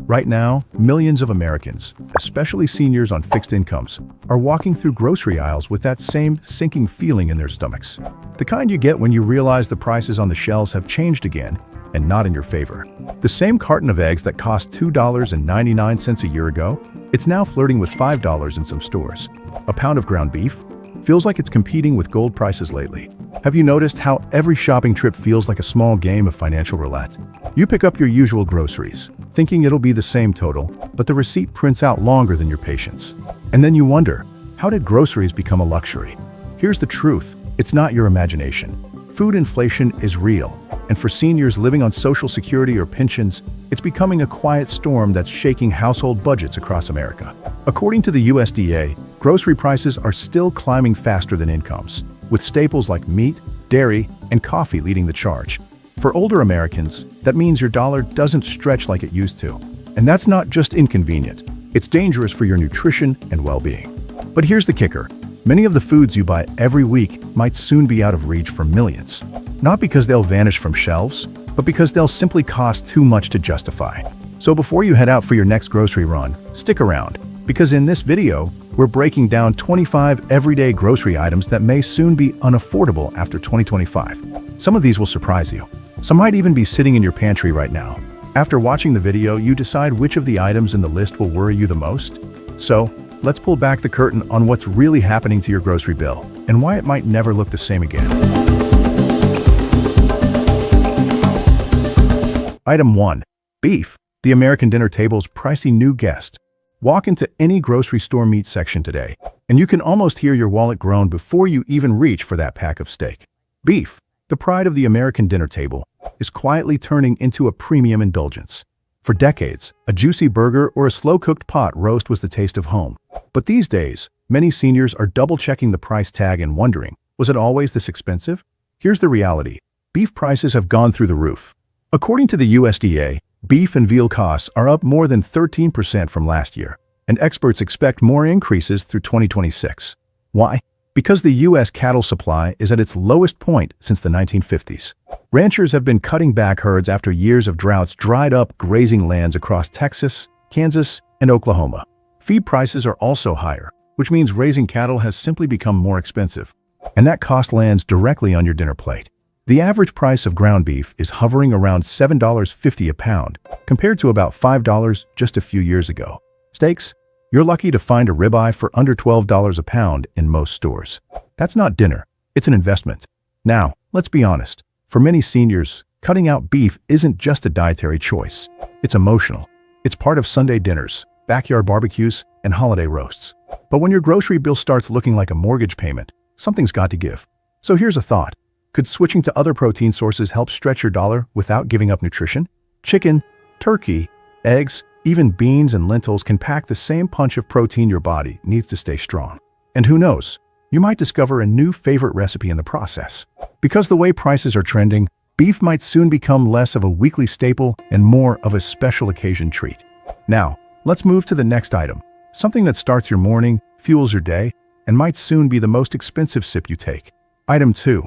Right now, millions of Americans, especially seniors on fixed incomes, are walking through grocery aisles with that same sinking feeling in their stomachs. The kind you get when you realize the prices on the shelves have changed again, and not in your favor. The same carton of eggs that cost $2.99 a year ago, it's now flirting with $5 in some stores. A pound of ground beef feels like it's competing with gold prices lately. Have you noticed how every shopping trip feels like a small game of financial roulette? You pick up your usual groceries, thinking it'll be the same total, but the receipt prints out longer than your patience. And then you wonder, how did groceries become a luxury? Here's the truth, it's not your imagination. Food inflation is real, and for seniors living on Social Security or pensions, it's becoming a quiet storm that's shaking household budgets across America. According to the USDA, grocery prices are still climbing faster than incomes, with staples like meat, dairy, and coffee leading the charge. For older Americans, that means your dollar doesn't stretch like it used to. And that's not just inconvenient, it's dangerous for your nutrition and well-being. But here's the kicker. Many of the foods you buy every week might soon be out of reach for millions. Not because they'll vanish from shelves, but because they'll simply cost too much to justify. So before you head out for your next grocery run, stick around, because in this video, we're breaking down 25 everyday grocery items that may soon be unaffordable after 2025. Some of these will surprise you. Some might even be sitting in your pantry right now. After watching the video, you decide which of the items in the list will worry you the most. So, let's pull back the curtain on what's really happening to your grocery bill and why it might never look the same again. Item 1. Beef, the American dinner table's pricey new guest. Walk into any grocery store meat section today, and you can almost hear your wallet groan before you even reach for that pack of steak. Beef, the pride of the American dinner table, is quietly turning into a premium indulgence. For decades, a juicy burger or a slow-cooked pot roast was the taste of home. But these days, many seniors are double-checking the price tag and wondering, was it always this expensive? Here's the reality. Beef prices have gone through the roof. According to the USDA, beef and veal costs are up more than 13% from last year, and experts expect more increases through 2026. Why? Because the U.S. cattle supply is at its lowest point since the 1950s. Ranchers have been cutting back herds after years of droughts dried up grazing lands across Texas, Kansas, and Oklahoma. Feed prices are also higher, which means raising cattle has simply become more expensive, and that cost lands directly on your dinner plate. The average price of ground beef is hovering around $7.50 a pound, compared to about $5 just a few years ago. Steaks? You're lucky to find a ribeye for under $12 a pound in most stores. That's not dinner, it's an investment. Now, let's be honest. For many seniors, cutting out beef isn't just a dietary choice. It's emotional. It's part of Sunday dinners, backyard barbecues, and holiday roasts. But when your grocery bill starts looking like a mortgage payment, something's got to give. So here's a thought. Could switching to other protein sources help stretch your dollar without giving up nutrition? Chicken, turkey, eggs, even beans and lentils can pack the same punch of protein your body needs to stay strong. And who knows, you might discover a new favorite recipe in the process. Because the way prices are trending, beef might soon become less of a weekly staple and more of a special occasion treat. Now, let's move to the next item, something that starts your morning, fuels your day, and might soon be the most expensive sip you take. Item 2.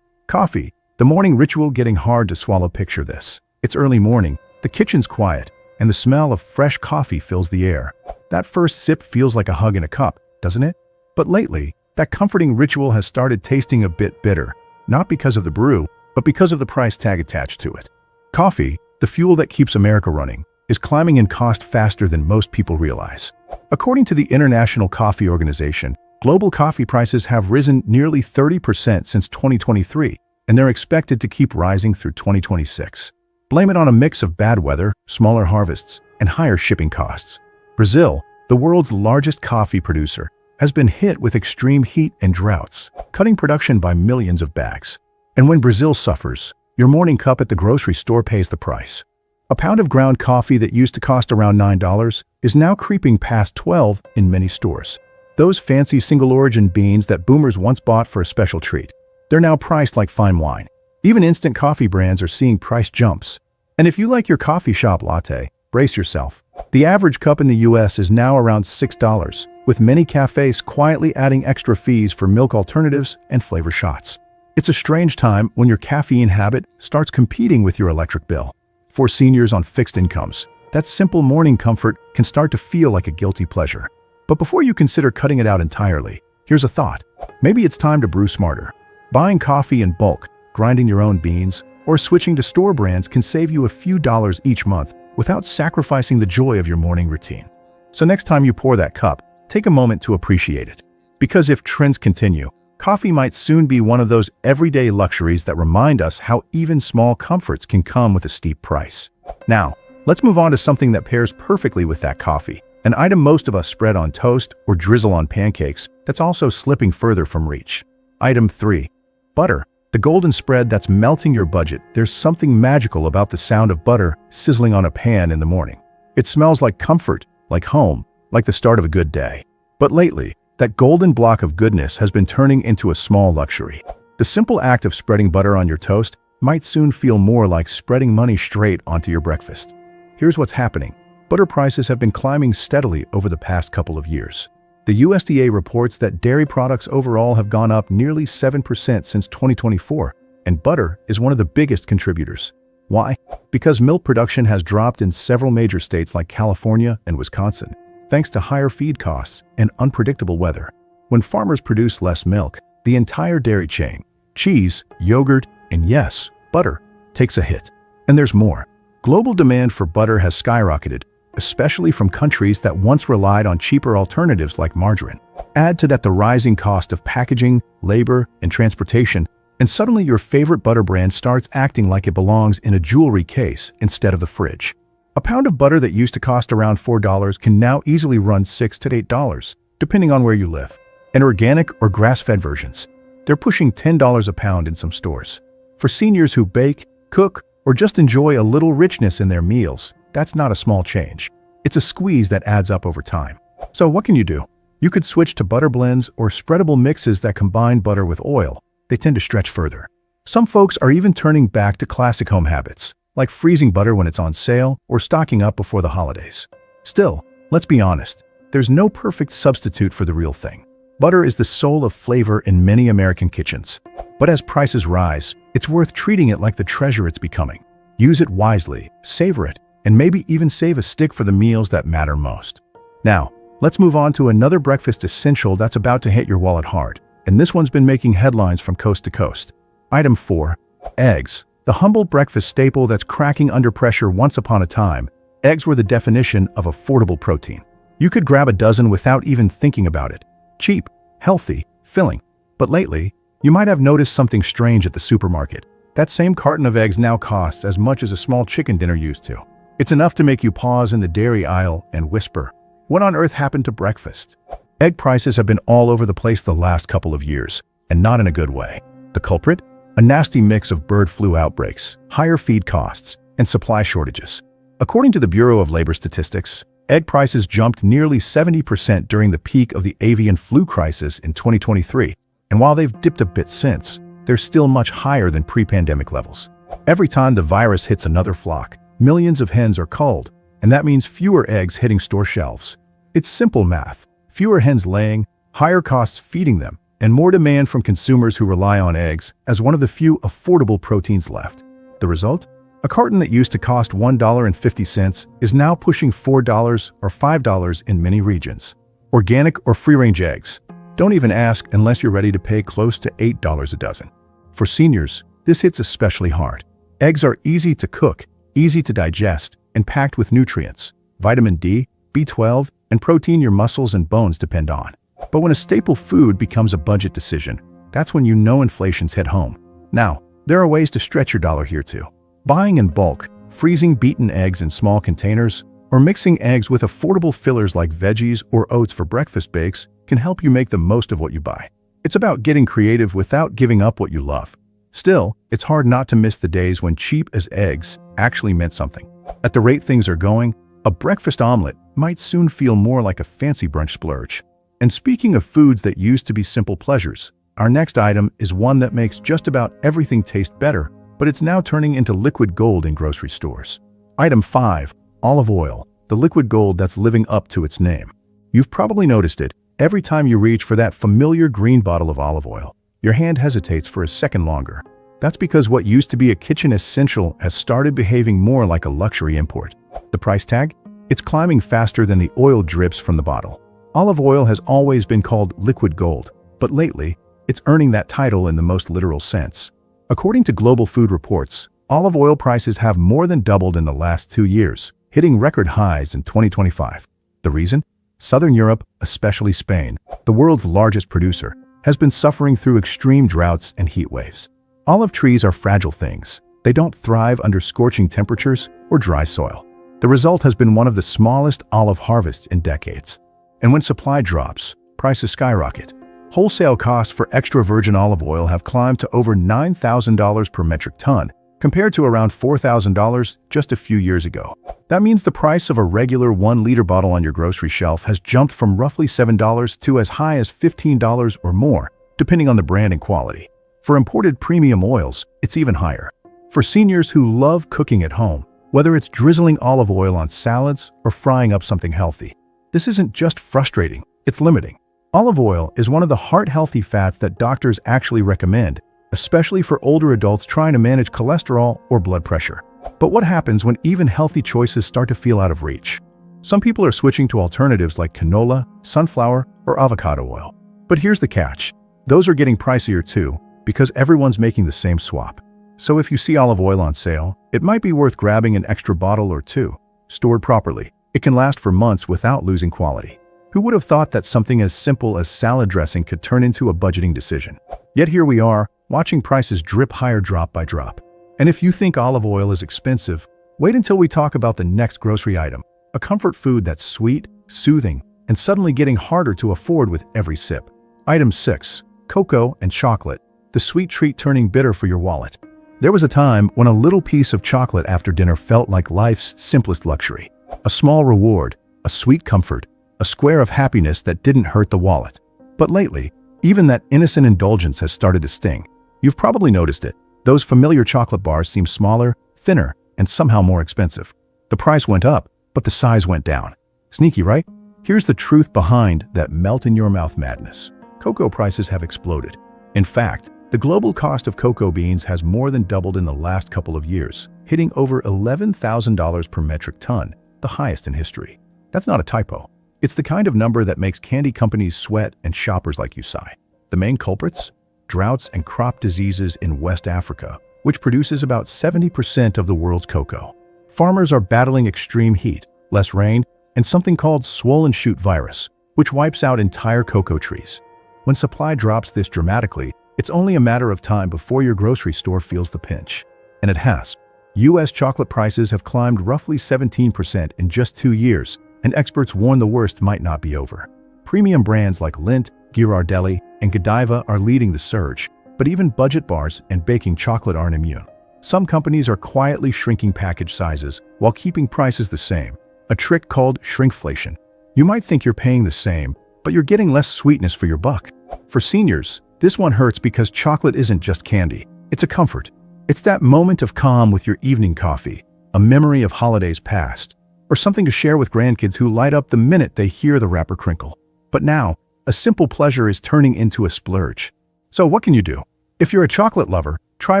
Coffee, the morning ritual getting hard to swallow. Picture this. It's early morning, the kitchen's quiet, and the smell of fresh coffee fills the air. That first sip feels like a hug in a cup, doesn't it? But lately, that comforting ritual has started tasting a bit bitter, not because of the brew, but because of the price tag attached to it. Coffee, the fuel that keeps America running, is climbing in cost faster than most people realize. According to the International Coffee Organization, global coffee prices have risen nearly 30% since 2023, and they're expected to keep rising through 2026. Blame it on a mix of bad weather, smaller harvests, and higher shipping costs. Brazil, the world's largest coffee producer, has been hit with extreme heat and droughts, cutting production by millions of bags. And when Brazil suffers, your morning cup at the grocery store pays the price. A pound of ground coffee that used to cost around $9 is now creeping past $12 in many stores. Those fancy single-origin beans that boomers once bought for a special treat, they're now priced like fine wine. Even instant coffee brands are seeing price jumps. And if you like your coffee shop latte, brace yourself. The average cup in the US is now around $6, with many cafes quietly adding extra fees for milk alternatives and flavor shots. It's a strange time when your caffeine habit starts competing with your electric bill. For seniors on fixed incomes, That simple morning comfort can start to feel like a guilty pleasure. But before you consider cutting it out entirely, here's a thought. Maybe it's time to brew smarter. Buying coffee in bulk, grinding your own beans, or switching to store brands can save you a few dollars each month without sacrificing the joy of your morning routine. So next time you pour that cup, take a moment to appreciate it. Because if trends continue, coffee might soon be one of those everyday luxuries that remind us how even small comforts can come with a steep price. Now, let's move on to something that pairs perfectly with that coffee. An item most of us spread on toast or drizzle on pancakes that's also slipping further from reach. Item 3. Butter. The golden spread that's melting your budget. There's something magical about the sound of butter sizzling on a pan in the morning. It smells like comfort, like home, like the start of a good day. But lately, that golden block of goodness has been turning into a small luxury. The simple act of spreading butter on your toast might soon feel more like spreading money straight onto your breakfast. Here's what's happening. Butter prices have been climbing steadily over the past couple of years. The USDA reports that dairy products overall have gone up nearly 7% since 2024, and butter is one of the biggest contributors. Why? Because milk production has dropped in several major states like California and Wisconsin, thanks to higher feed costs and unpredictable weather. When farmers produce less milk, the entire dairy chain, cheese, yogurt, and yes, butter, takes a hit. And there's more. Global demand for butter has skyrocketed, especially from countries that once relied on cheaper alternatives like margarine. Add to that the rising cost of packaging, labor, and transportation, and suddenly your favorite butter brand starts acting like it belongs in a jewelry case instead of the fridge. A pound of butter that used to cost around $4 can now easily run $6 to $8, depending on where you live. And organic or grass-fed versions, they're pushing $10 a pound in some stores. For seniors who bake, cook, or just enjoy a little richness in their meals, that's not a small change. It's a squeeze that adds up over time. So what can you do? You could switch to butter blends or spreadable mixes that combine butter with oil. They tend to stretch further. Some folks are even turning back to classic home habits, like freezing butter when it's on sale or stocking up before the holidays. Still, let's be honest, there's no perfect substitute for the real thing. Butter is the soul of flavor in many American kitchens. But as prices rise, it's worth treating it like the treasure it's becoming. Use it wisely, savor it, and maybe even save a stick for the meals that matter most. Now, let's move on to another breakfast essential that's about to hit your wallet hard, and this one's been making headlines from coast to coast. Item 4. Eggs. The humble breakfast staple that's cracking under pressure. Once upon a time, eggs were the definition of affordable protein. You could grab a dozen without even thinking about it. Cheap, healthy, filling. But lately, you might have noticed something strange at the supermarket. That same carton of eggs now costs as much as a small chicken dinner used to. It's enough to make you pause in the dairy aisle and whisper, "What on earth happened to breakfast?" Egg prices have been all over the place the last couple of years, and not in a good way. The culprit? A nasty mix of bird flu outbreaks, higher feed costs, and supply shortages. According to the Bureau of Labor Statistics, egg prices jumped nearly 70% during the peak of the avian flu crisis in 2023, and while they've dipped a bit since, they're still much higher than pre-pandemic levels. Every time the virus hits another flock, millions of hens are culled, and that means fewer eggs hitting store shelves. It's simple math. Fewer hens laying, higher costs feeding them, and more demand from consumers who rely on eggs as one of the few affordable proteins left. The result? A carton that used to cost $1.50 is now pushing $4 or $5 in many regions. Organic or free-range eggs. Don't even ask unless you're ready to pay close to $8 a dozen. For seniors, this hits especially hard. Eggs are easy to cook, easy to digest, and packed with nutrients, vitamin D, B12, and protein your muscles and bones depend on. But when a staple food becomes a budget decision, that's when you know inflation's hit home. Now, there are ways to stretch your dollar here too. Buying in bulk, freezing beaten eggs in small containers, or mixing eggs with affordable fillers like veggies or oats for breakfast bakes can help you make the most of what you buy. It's about getting creative without giving up what you love. Still, it's hard not to miss the days when cheap as eggs actually meant something. At the rate things are going, a breakfast omelet might soon feel more like a fancy brunch splurge. And speaking of foods that used to be simple pleasures, our next item is one that makes just about everything taste better, but it's now turning into liquid gold in grocery stores. Item 5. Olive oil, the liquid gold that's living up to its name. You've probably noticed it. Every time you reach for that familiar green bottle of olive oil, your hand hesitates for a second longer. That's because what used to be a kitchen essential has started behaving more like a luxury import. The price tag? It's climbing faster than the oil drips from the bottle. Olive oil has always been called liquid gold, but lately, it's earning that title in the most literal sense. According to global food reports, olive oil prices have more than doubled in the last 2 years, hitting record highs in 2025. The reason? Southern Europe, especially Spain, the world's largest producer, has been suffering through extreme droughts and heat waves. Olive trees are fragile things. They don't thrive under scorching temperatures or dry soil. The result has been one of the smallest olive harvests in decades. And when supply drops, prices skyrocket. Wholesale costs for extra virgin olive oil have climbed to over $9,000 per metric ton, compared to around $4,000 just a few years ago. That means the price of a regular 1-liter bottle on your grocery shelf has jumped from roughly $7 to as high as $15 or more, depending on the brand and quality. For imported premium oils, it's even higher. For seniors who love cooking at home, whether it's drizzling olive oil on salads or frying up something healthy, this isn't just frustrating, it's limiting. Olive oil is one of the heart-healthy fats that doctors actually recommend, especially for older adults trying to manage cholesterol or blood pressure. But what happens when even healthy choices start to feel out of reach? Some people are switching to alternatives like canola, sunflower, or avocado oil. But here's the catch. Those are getting pricier too, because everyone's making the same swap. So if you see olive oil on sale, it might be worth grabbing an extra bottle or two. Stored properly, it can last for months without losing quality. Who would have thought that something as simple as salad dressing could turn into a budgeting decision? Yet here we are, watching prices drip higher drop by drop. And if you think olive oil is expensive, wait until we talk about the next grocery item, a comfort food that's sweet, soothing, and suddenly getting harder to afford with every sip. Item 6. Cocoa and chocolate, the sweet treat turning bitter for your wallet. There was a time when a little piece of chocolate after dinner felt like life's simplest luxury. A small reward, a sweet comfort, a square of happiness that didn't hurt the wallet. But lately, even that innocent indulgence has started to sting. You've probably noticed it. Those familiar chocolate bars seem smaller, thinner, and somehow more expensive. The price went up, but the size went down. Sneaky, right? Here's the truth behind that melt-in-your-mouth madness. Cocoa prices have exploded. In fact, the global cost of cocoa beans has more than doubled in the last couple of years, hitting over $11,000 per metric ton, the highest in history. That's not a typo. It's the kind of number that makes candy companies sweat and shoppers like you sigh. The main culprits? Droughts and crop diseases in West Africa, which produces about 70% of the world's cocoa. Farmers are battling extreme heat, less rain, and something called swollen shoot virus, which wipes out entire cocoa trees. When supply drops this dramatically, it's only a matter of time before your grocery store feels the pinch. And it has. U.S. chocolate prices have climbed roughly 17% in just 2 years, and experts warn the worst might not be over. Premium brands like Lindt, Ghirardelli, and Godiva are leading the surge, but even budget bars and baking chocolate aren't immune. Some companies are quietly shrinking package sizes while keeping prices the same, a trick called shrinkflation. You might think you're paying the same, but you're getting less sweetness for your buck. For seniors, this one hurts because chocolate isn't just candy, it's a comfort. It's that moment of calm with your evening coffee, a memory of holidays past, or something to share with grandkids who light up the minute they hear the wrapper crinkle. But now, a simple pleasure is turning into a splurge. So what can you do? If you're a chocolate lover, try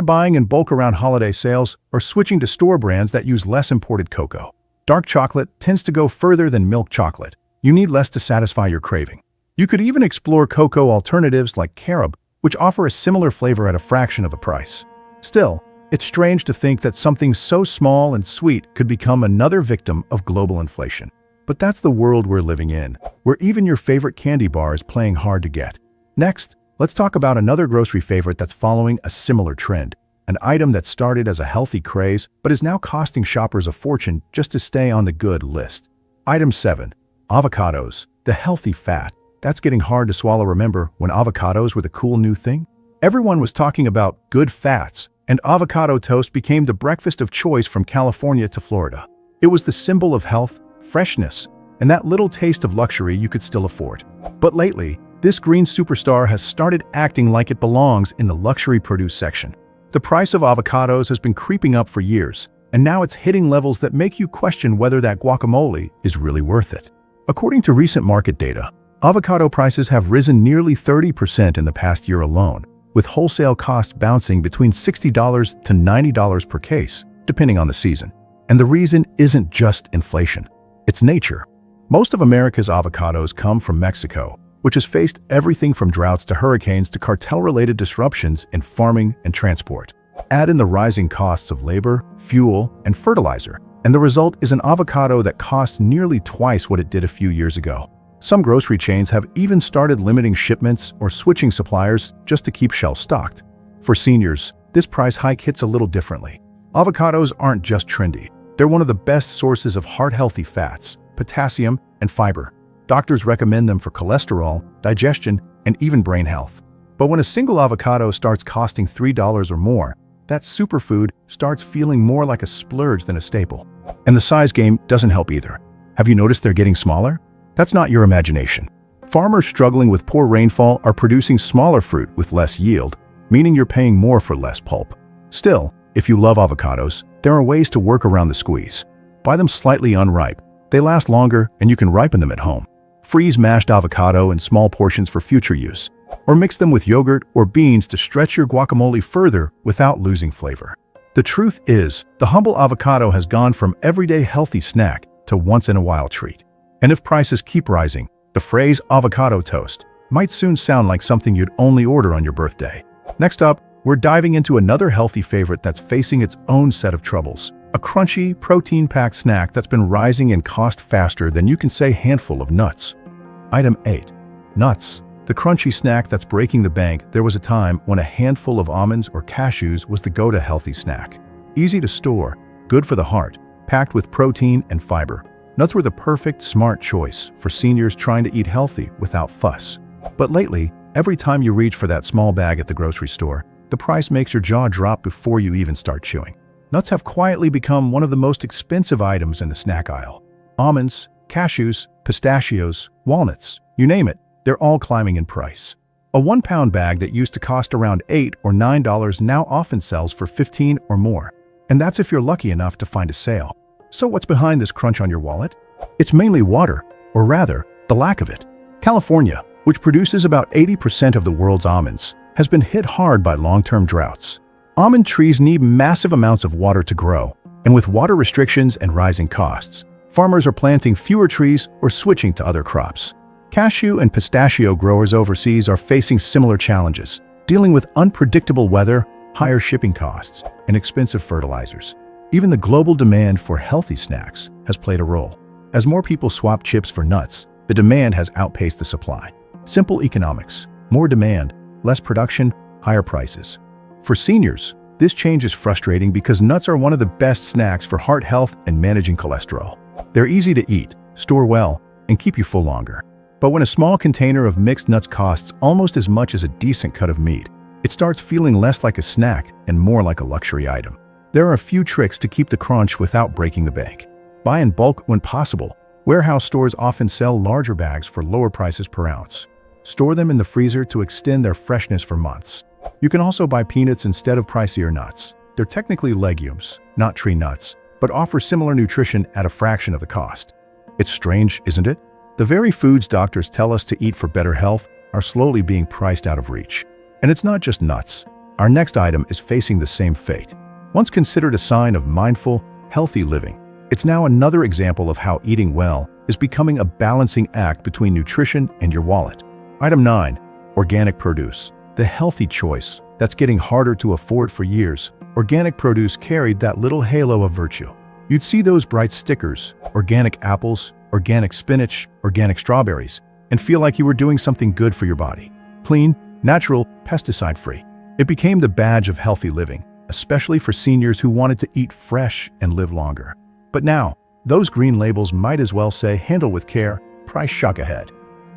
buying in bulk around holiday sales or switching to store brands that use less imported cocoa. Dark chocolate tends to go further than milk chocolate. You need less to satisfy your craving. You could even explore cocoa alternatives like carob, which offer a similar flavor at a fraction of the price. Still, it's strange to think that something so small and sweet could become another victim of global inflation. But that's the world we're living in, where even your favorite candy bar is playing hard to get. Next, let's talk about another grocery favorite that's following a similar trend, an item that started as a healthy craze but is now costing shoppers a fortune just to stay on the good list. Item 7. Avocados, the healthy fat. That's getting hard to swallow. Remember when avocados were the cool new thing? Everyone was talking about good fats, and avocado toast became the breakfast of choice from California to Florida. It was the symbol of health, freshness, and that little taste of luxury you could still afford. But lately, this green superstar has started acting like it belongs in the luxury produce section. The price of avocados has been creeping up for years, and now it's hitting levels that make you question whether that guacamole is really worth it. According to recent market data, avocado prices have risen nearly 30% in the past year alone, with wholesale costs bouncing between $60 to $90 per case, depending on the season. And the reason isn't just inflation. It's nature. Most of America's avocados come from Mexico, which has faced everything from droughts to hurricanes to cartel-related disruptions in farming and transport. Add in the rising costs of labor, fuel, and fertilizer, and the result is an avocado that costs nearly twice what it did a few years ago. Some grocery chains have even started limiting shipments or switching suppliers just to keep shelves stocked. For seniors, this price hike hits a little differently. Avocados aren't just trendy. They're one of the best sources of heart-healthy fats, potassium, and fiber. Doctors recommend them for cholesterol, digestion, and even brain health. But when a single avocado starts costing $3 or more, that superfood starts feeling more like a splurge than a staple. And the size game doesn't help either. Have you noticed they're getting smaller? That's not your imagination. Farmers struggling with poor rainfall are producing smaller fruit with less yield, meaning you're paying more for less pulp. Still, if you love avocados, there are ways to work around the squeeze. Buy them slightly unripe. They last longer and you can ripen them at home. Freeze mashed avocado in small portions for future use, or mix them with yogurt or beans to stretch your guacamole further without losing flavor. The truth is, the humble avocado has gone from everyday healthy snack to once-in-a-while treat. And if prices keep rising, the phrase avocado toast might soon sound like something you'd only order on your birthday. Next up, we're diving into another healthy favorite that's facing its own set of troubles. A crunchy, protein-packed snack that's been rising in cost faster than you can say handful of nuts. Item 8. Nuts. The crunchy snack that's breaking the bank. There was a time when a handful of almonds or cashews was the go-to healthy snack. Easy to store, good for the heart, packed with protein and fiber. Nuts were the perfect, smart choice for seniors trying to eat healthy without fuss. But lately, every time you reach for that small bag at the grocery store, the price makes your jaw drop before you even start chewing. Nuts have quietly become one of the most expensive items in the snack aisle. Almonds, cashews, pistachios, walnuts, you name it, they're all climbing in price. A 1-pound bag that used to cost around $8 or $9 now often sells for $15 or more. And that's if you're lucky enough to find a sale. So what's behind this crunch on your wallet? It's mainly water, or rather, the lack of it. California, which produces about 80% of the world's almonds, has been hit hard by long-term droughts. Almond trees need massive amounts of water to grow, and with water restrictions and rising costs, farmers are planting fewer trees or switching to other crops. Cashew and pistachio growers overseas are facing similar challenges, dealing with unpredictable weather, higher shipping costs, and expensive fertilizers. Even the global demand for healthy snacks has played a role. As more people swap chips for nuts, the demand has outpaced the supply. Simple economics: more demand, less production, higher prices. For seniors, this change is frustrating because nuts are one of the best snacks for heart health and managing cholesterol. They're easy to eat, store well, and keep you full longer. But when a small container of mixed nuts costs almost as much as a decent cut of meat, it starts feeling less like a snack and more like a luxury item. There are a few tricks to keep the crunch without breaking the bank. Buy in bulk when possible. Warehouse stores often sell larger bags for lower prices per ounce. Store them in the freezer to extend their freshness for months. You can also buy peanuts instead of pricier nuts. They're technically legumes, not tree nuts, but offer similar nutrition at a fraction of the cost. It's strange, isn't it? The very foods doctors tell us to eat for better health are slowly being priced out of reach. And it's not just nuts. Our next item is facing the same fate. Once considered a sign of mindful, healthy living, it's now another example of how eating well is becoming a balancing act between nutrition and your wallet. Item 9. Organic produce. The healthy choice that's getting harder to afford for years. Organic produce carried that little halo of virtue. You'd see those bright stickers, organic apples, organic spinach, organic strawberries, and feel like you were doing something good for your body. Clean, natural, pesticide-free. It became the badge of healthy living, especially for seniors who wanted to eat fresh and live longer. But now, those green labels might as well say handle with care, price shock ahead.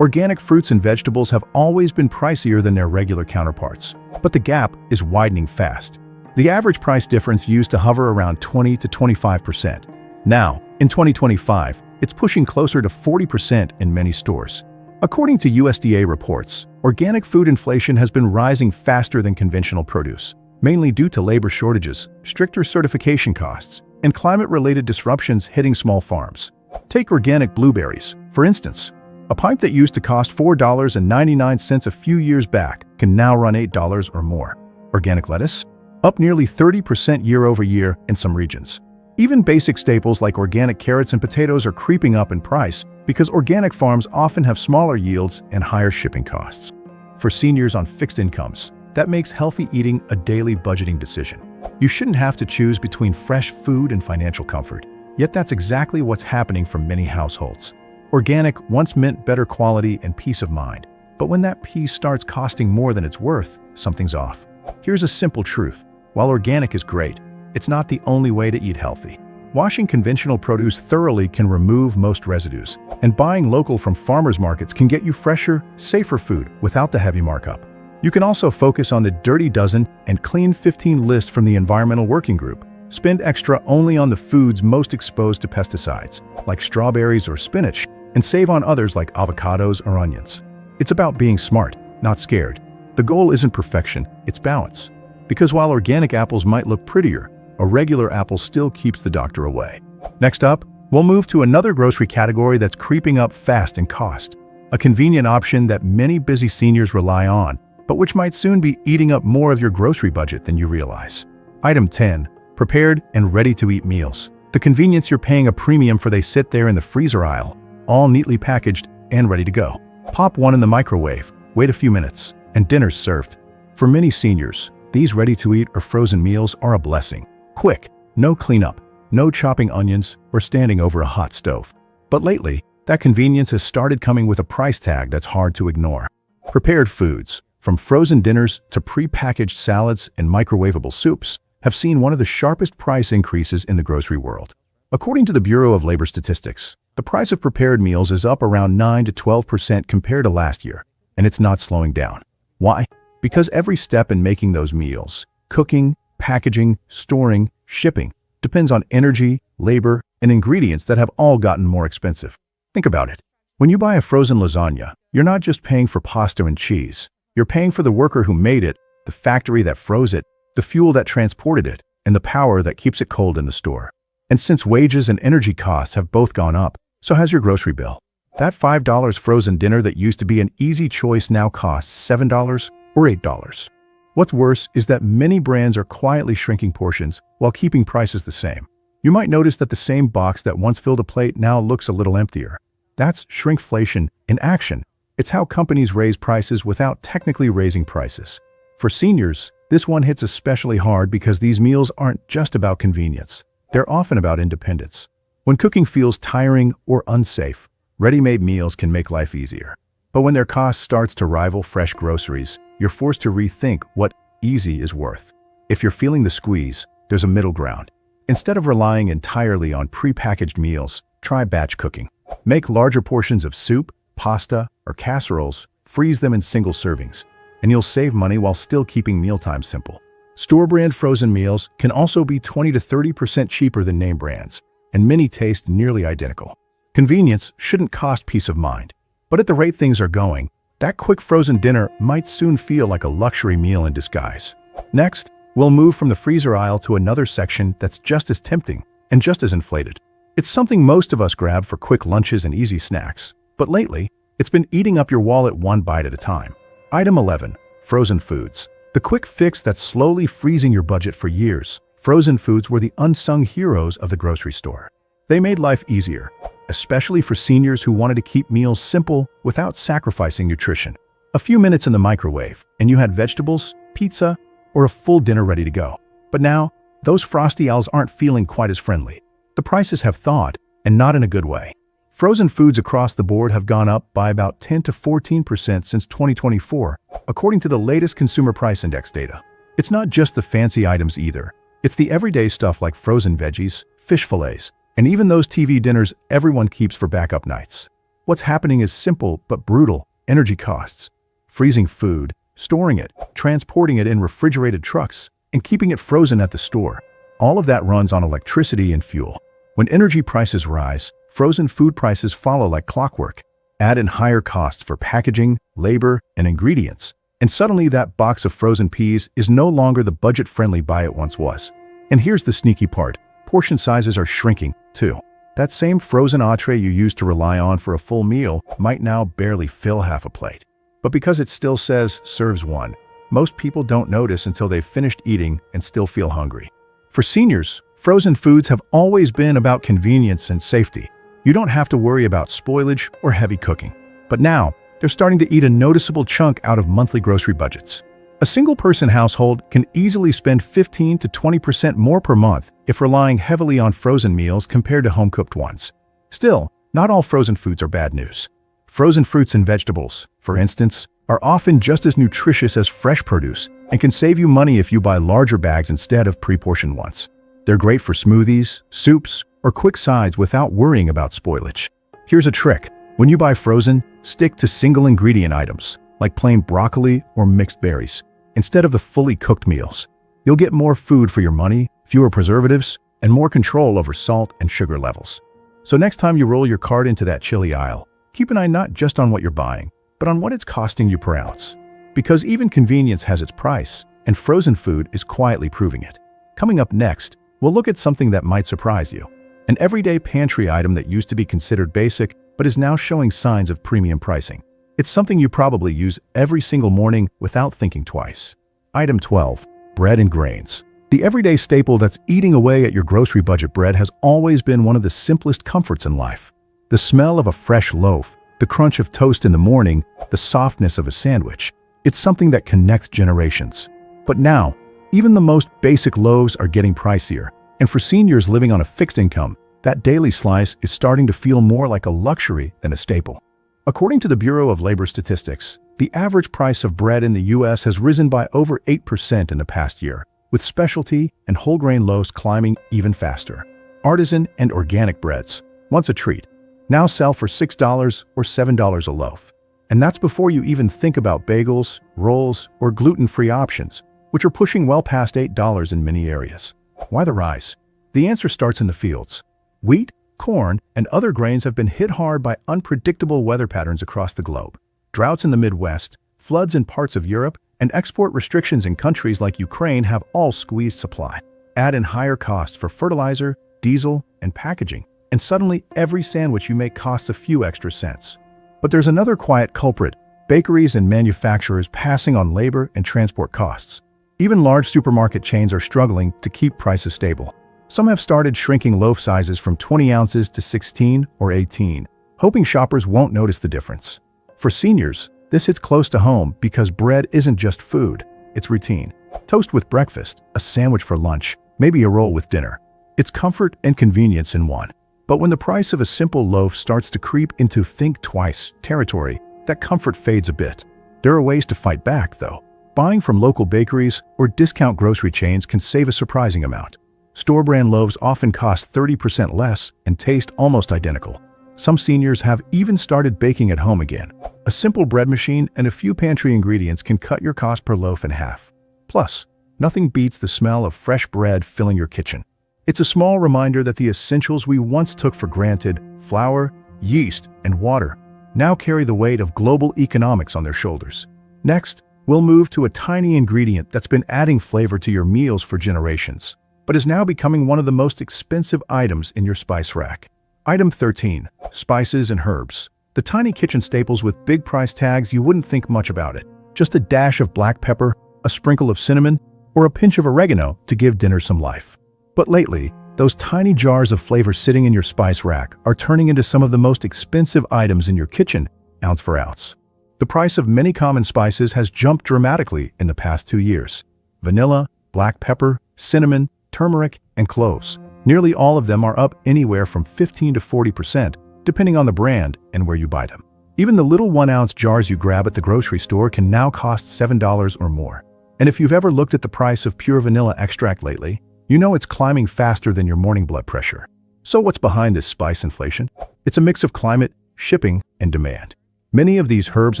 Organic fruits and vegetables have always been pricier than their regular counterparts, but the gap is widening fast. The average price difference used to hover around 20 to 25%. Now, in 2025, it's pushing closer to 40% in many stores. According to USDA reports, organic food inflation has been rising faster than conventional produce, mainly due to labor shortages, stricter certification costs, and climate-related disruptions hitting small farms. Take organic blueberries, for instance. A pint that used to cost $4.99 a few years back can now run $8 or more. Organic lettuce? Up nearly 30% year over year in some regions. Even basic staples like organic carrots and potatoes are creeping up in price because organic farms often have smaller yields and higher shipping costs. For seniors on fixed incomes, that makes healthy eating a daily budgeting decision. You shouldn't have to choose between fresh food and financial comfort. Yet that's exactly what's happening for many households. Organic once meant better quality and peace of mind. But when that peace starts costing more than it's worth, something's off. Here's a simple truth. While organic is great, it's not the only way to eat healthy. Washing conventional produce thoroughly can remove most residues, and buying local from farmers markets can get you fresher, safer food without the heavy markup. You can also focus on the Dirty Dozen and Clean 15 list from the Environmental Working Group. Spend extra only on the foods most exposed to pesticides, like strawberries or spinach, and save on others like avocados or onions. It's about being smart, not scared. The goal isn't perfection, it's balance. Because while organic apples might look prettier, a regular apple still keeps the doctor away. Next up, we'll move to another grocery category that's creeping up fast in cost. A convenient option that many busy seniors rely on, but which might soon be eating up more of your grocery budget than you realize. Item 10. Prepared and ready-to-eat meals. The convenience you're paying a premium for, they sit there in the freezer aisle, all neatly packaged and ready to go. Pop one in the microwave, wait a few minutes, and dinner's served. For many seniors, these ready-to-eat or frozen meals are a blessing. Quick, no cleanup, no chopping onions or standing over a hot stove. But lately, that convenience has started coming with a price tag that's hard to ignore. Prepared foods, from frozen dinners to pre-packaged salads and microwavable soups, have seen one of the sharpest price increases in the grocery world. According to the Bureau of Labor Statistics, the price of prepared meals is up around 9 to 12% compared to last year, and it's not slowing down. Why? Because every step in making those meals, cooking, packaging, storing, shipping, depends on energy, labor, and ingredients that have all gotten more expensive. Think about it. When you buy a frozen lasagna, you're not just paying for pasta and cheese. You're paying for the worker who made it, the factory that froze it, the fuel that transported it, and the power that keeps it cold in the store. And since wages and energy costs have both gone up, so has your grocery bill. That $5 frozen dinner that used to be an easy choice now costs $7 or $8. What's worse is that many brands are quietly shrinking portions while keeping prices the same. You might notice that the same box that once filled a plate now looks a little emptier. That's shrinkflation in action. It's how companies raise prices without technically raising prices. For seniors, this one hits especially hard because these meals aren't just about convenience. They're often about independence. When cooking feels tiring or unsafe, ready-made meals can make life easier. But when their cost starts to rival fresh groceries, you're forced to rethink what easy is worth. If you're feeling the squeeze, there's a middle ground. Instead of relying entirely on pre-packaged meals, try batch cooking. Make larger portions of soup, pasta, or casseroles, freeze them in single servings, and you'll save money while still keeping mealtime simple. Store-brand frozen meals can also be 20 to 30% cheaper than name brands, and many taste nearly identical. Convenience shouldn't cost peace of mind, but at the rate things are going, that quick frozen dinner might soon feel like a luxury meal in disguise. Next, we'll move from the freezer aisle to another section that's just as tempting and just as inflated. It's something most of us grab for quick lunches and easy snacks, but lately, it's been eating up your wallet one bite at a time. Item 11. Frozen foods. The quick fix that's slowly freezing your budget for years. Frozen foods were the unsung heroes of the grocery store. They made life easier, especially for seniors who wanted to keep meals simple without sacrificing nutrition. A few minutes in the microwave, and you had vegetables, pizza, or a full dinner ready to go. But now, those frosty owls aren't feeling quite as friendly. The prices have thawed, and not in a good way. Frozen foods across the board have gone up by about 10 to 14% since 2024, according to the latest Consumer Price Index data. It's not just the fancy items either. It's the everyday stuff like frozen veggies, fish fillets, and even those TV dinners everyone keeps for backup nights. What's happening is simple but brutal: energy costs. Freezing food, storing it, transporting it in refrigerated trucks, and keeping it frozen at the store. All of that runs on electricity and fuel. When energy prices rise, frozen food prices follow like clockwork. Add in higher costs for packaging, labor, and ingredients, and suddenly that box of frozen peas is no longer the budget-friendly buy it once was. And here's the sneaky part: portion sizes are shrinking, too. That same frozen entree you used to rely on for a full meal might now barely fill half a plate. But because it still says serves one, most people don't notice until they've finished eating and still feel hungry. For seniors, Frozen foods have always been about convenience and safety. You don't have to worry about spoilage or heavy cooking. But now, they're starting to eat a noticeable chunk out of monthly grocery budgets. A single-person household can easily spend 15 to 20% more per month if relying heavily on frozen meals compared to home-cooked ones. Still, not all frozen foods are bad news. Frozen fruits and vegetables, for instance, are often just as nutritious as fresh produce and can save you money if you buy larger bags instead of pre-portioned ones. They're great for smoothies, soups, or quick sides without worrying about spoilage. Here's a trick. When you buy frozen, stick to single-ingredient items, like plain broccoli or mixed berries, instead of the fully cooked meals. You'll get more food for your money, fewer preservatives, and more control over salt and sugar levels. So next time you roll your cart into that chili aisle, keep an eye not just on what you're buying, but on what it's costing you per ounce. Because even convenience has its price, and frozen food is quietly proving it. Coming up next, we'll look at something that might surprise you. An everyday pantry item that used to be considered basic, but is now showing signs of premium pricing. It's something you probably use every single morning without thinking twice. Item 12. Bread and grains. The everyday staple that's eating away at your grocery budget. Bread has always been one of the simplest comforts in life. The smell of a fresh loaf, the crunch of toast in the morning, the softness of a sandwich. It's something that connects generations. But now, even the most basic loaves are getting pricier. And for seniors living on a fixed income, that daily slice is starting to feel more like a luxury than a staple. According to the Bureau of Labor Statistics, the average price of bread in the U.S. has risen by over 8% in the past year, with specialty and whole grain loaves climbing even faster. Artisan and organic breads, once a treat, now sell for $6 or $7 a loaf. And that's before you even think about bagels, rolls, or gluten-free options, which are pushing well past $8 in many areas. Why the rise? The answer starts in the fields. Wheat, corn, and other grains have been hit hard by unpredictable weather patterns across the globe. Droughts in the Midwest, floods in parts of Europe, and export restrictions in countries like Ukraine have all squeezed supply. Add in higher costs for fertilizer, diesel, and packaging, and suddenly every sandwich you make costs a few extra cents. But there's another quiet culprit: bakeries and manufacturers passing on labor and transport costs. Even large supermarket chains are struggling to keep prices stable. Some have started shrinking loaf sizes from 20 ounces to 16 or 18, hoping shoppers won't notice the difference. For seniors, this hits close to home because bread isn't just food, it's routine. Toast with breakfast, a sandwich for lunch, maybe a roll with dinner. It's comfort and convenience in one. But when the price of a simple loaf starts to creep into think twice territory, that comfort fades a bit. There are ways to fight back, though. Buying from local bakeries or discount grocery chains can save a surprising amount. Store-brand loaves often cost 30% less and taste almost identical. Some seniors have even started baking at home again. A simple bread machine and a few pantry ingredients can cut your cost per loaf in half. Plus, nothing beats the smell of fresh bread filling your kitchen. It's a small reminder that the essentials we once took for granted, flour, yeast, and water, now carry the weight of global economics on their shoulders. Next, we'll move to a tiny ingredient that's been adding flavor to your meals for generations, but is now becoming one of the most expensive items in your spice rack. Item 13. Spices and herbs. The tiny kitchen staples with big price tags you wouldn't think much about it. Just a dash of black pepper, a sprinkle of cinnamon, or a pinch of oregano to give dinner some life. But lately, those tiny jars of flavor sitting in your spice rack are turning into some of the most expensive items in your kitchen, ounce for ounce. The price of many common spices has jumped dramatically in the past 2 years. Vanilla, black pepper, cinnamon, turmeric, and cloves. Nearly all of them are up anywhere from 15 to 40%, depending on the brand and where you buy them. Even the little 1-ounce jars you grab at the grocery store can now cost $7 or more. And if you've ever looked at the price of pure vanilla extract lately, you know it's climbing faster than your morning blood pressure. So what's behind this spice inflation? It's a mix of climate, shipping, and demand. Many of these herbs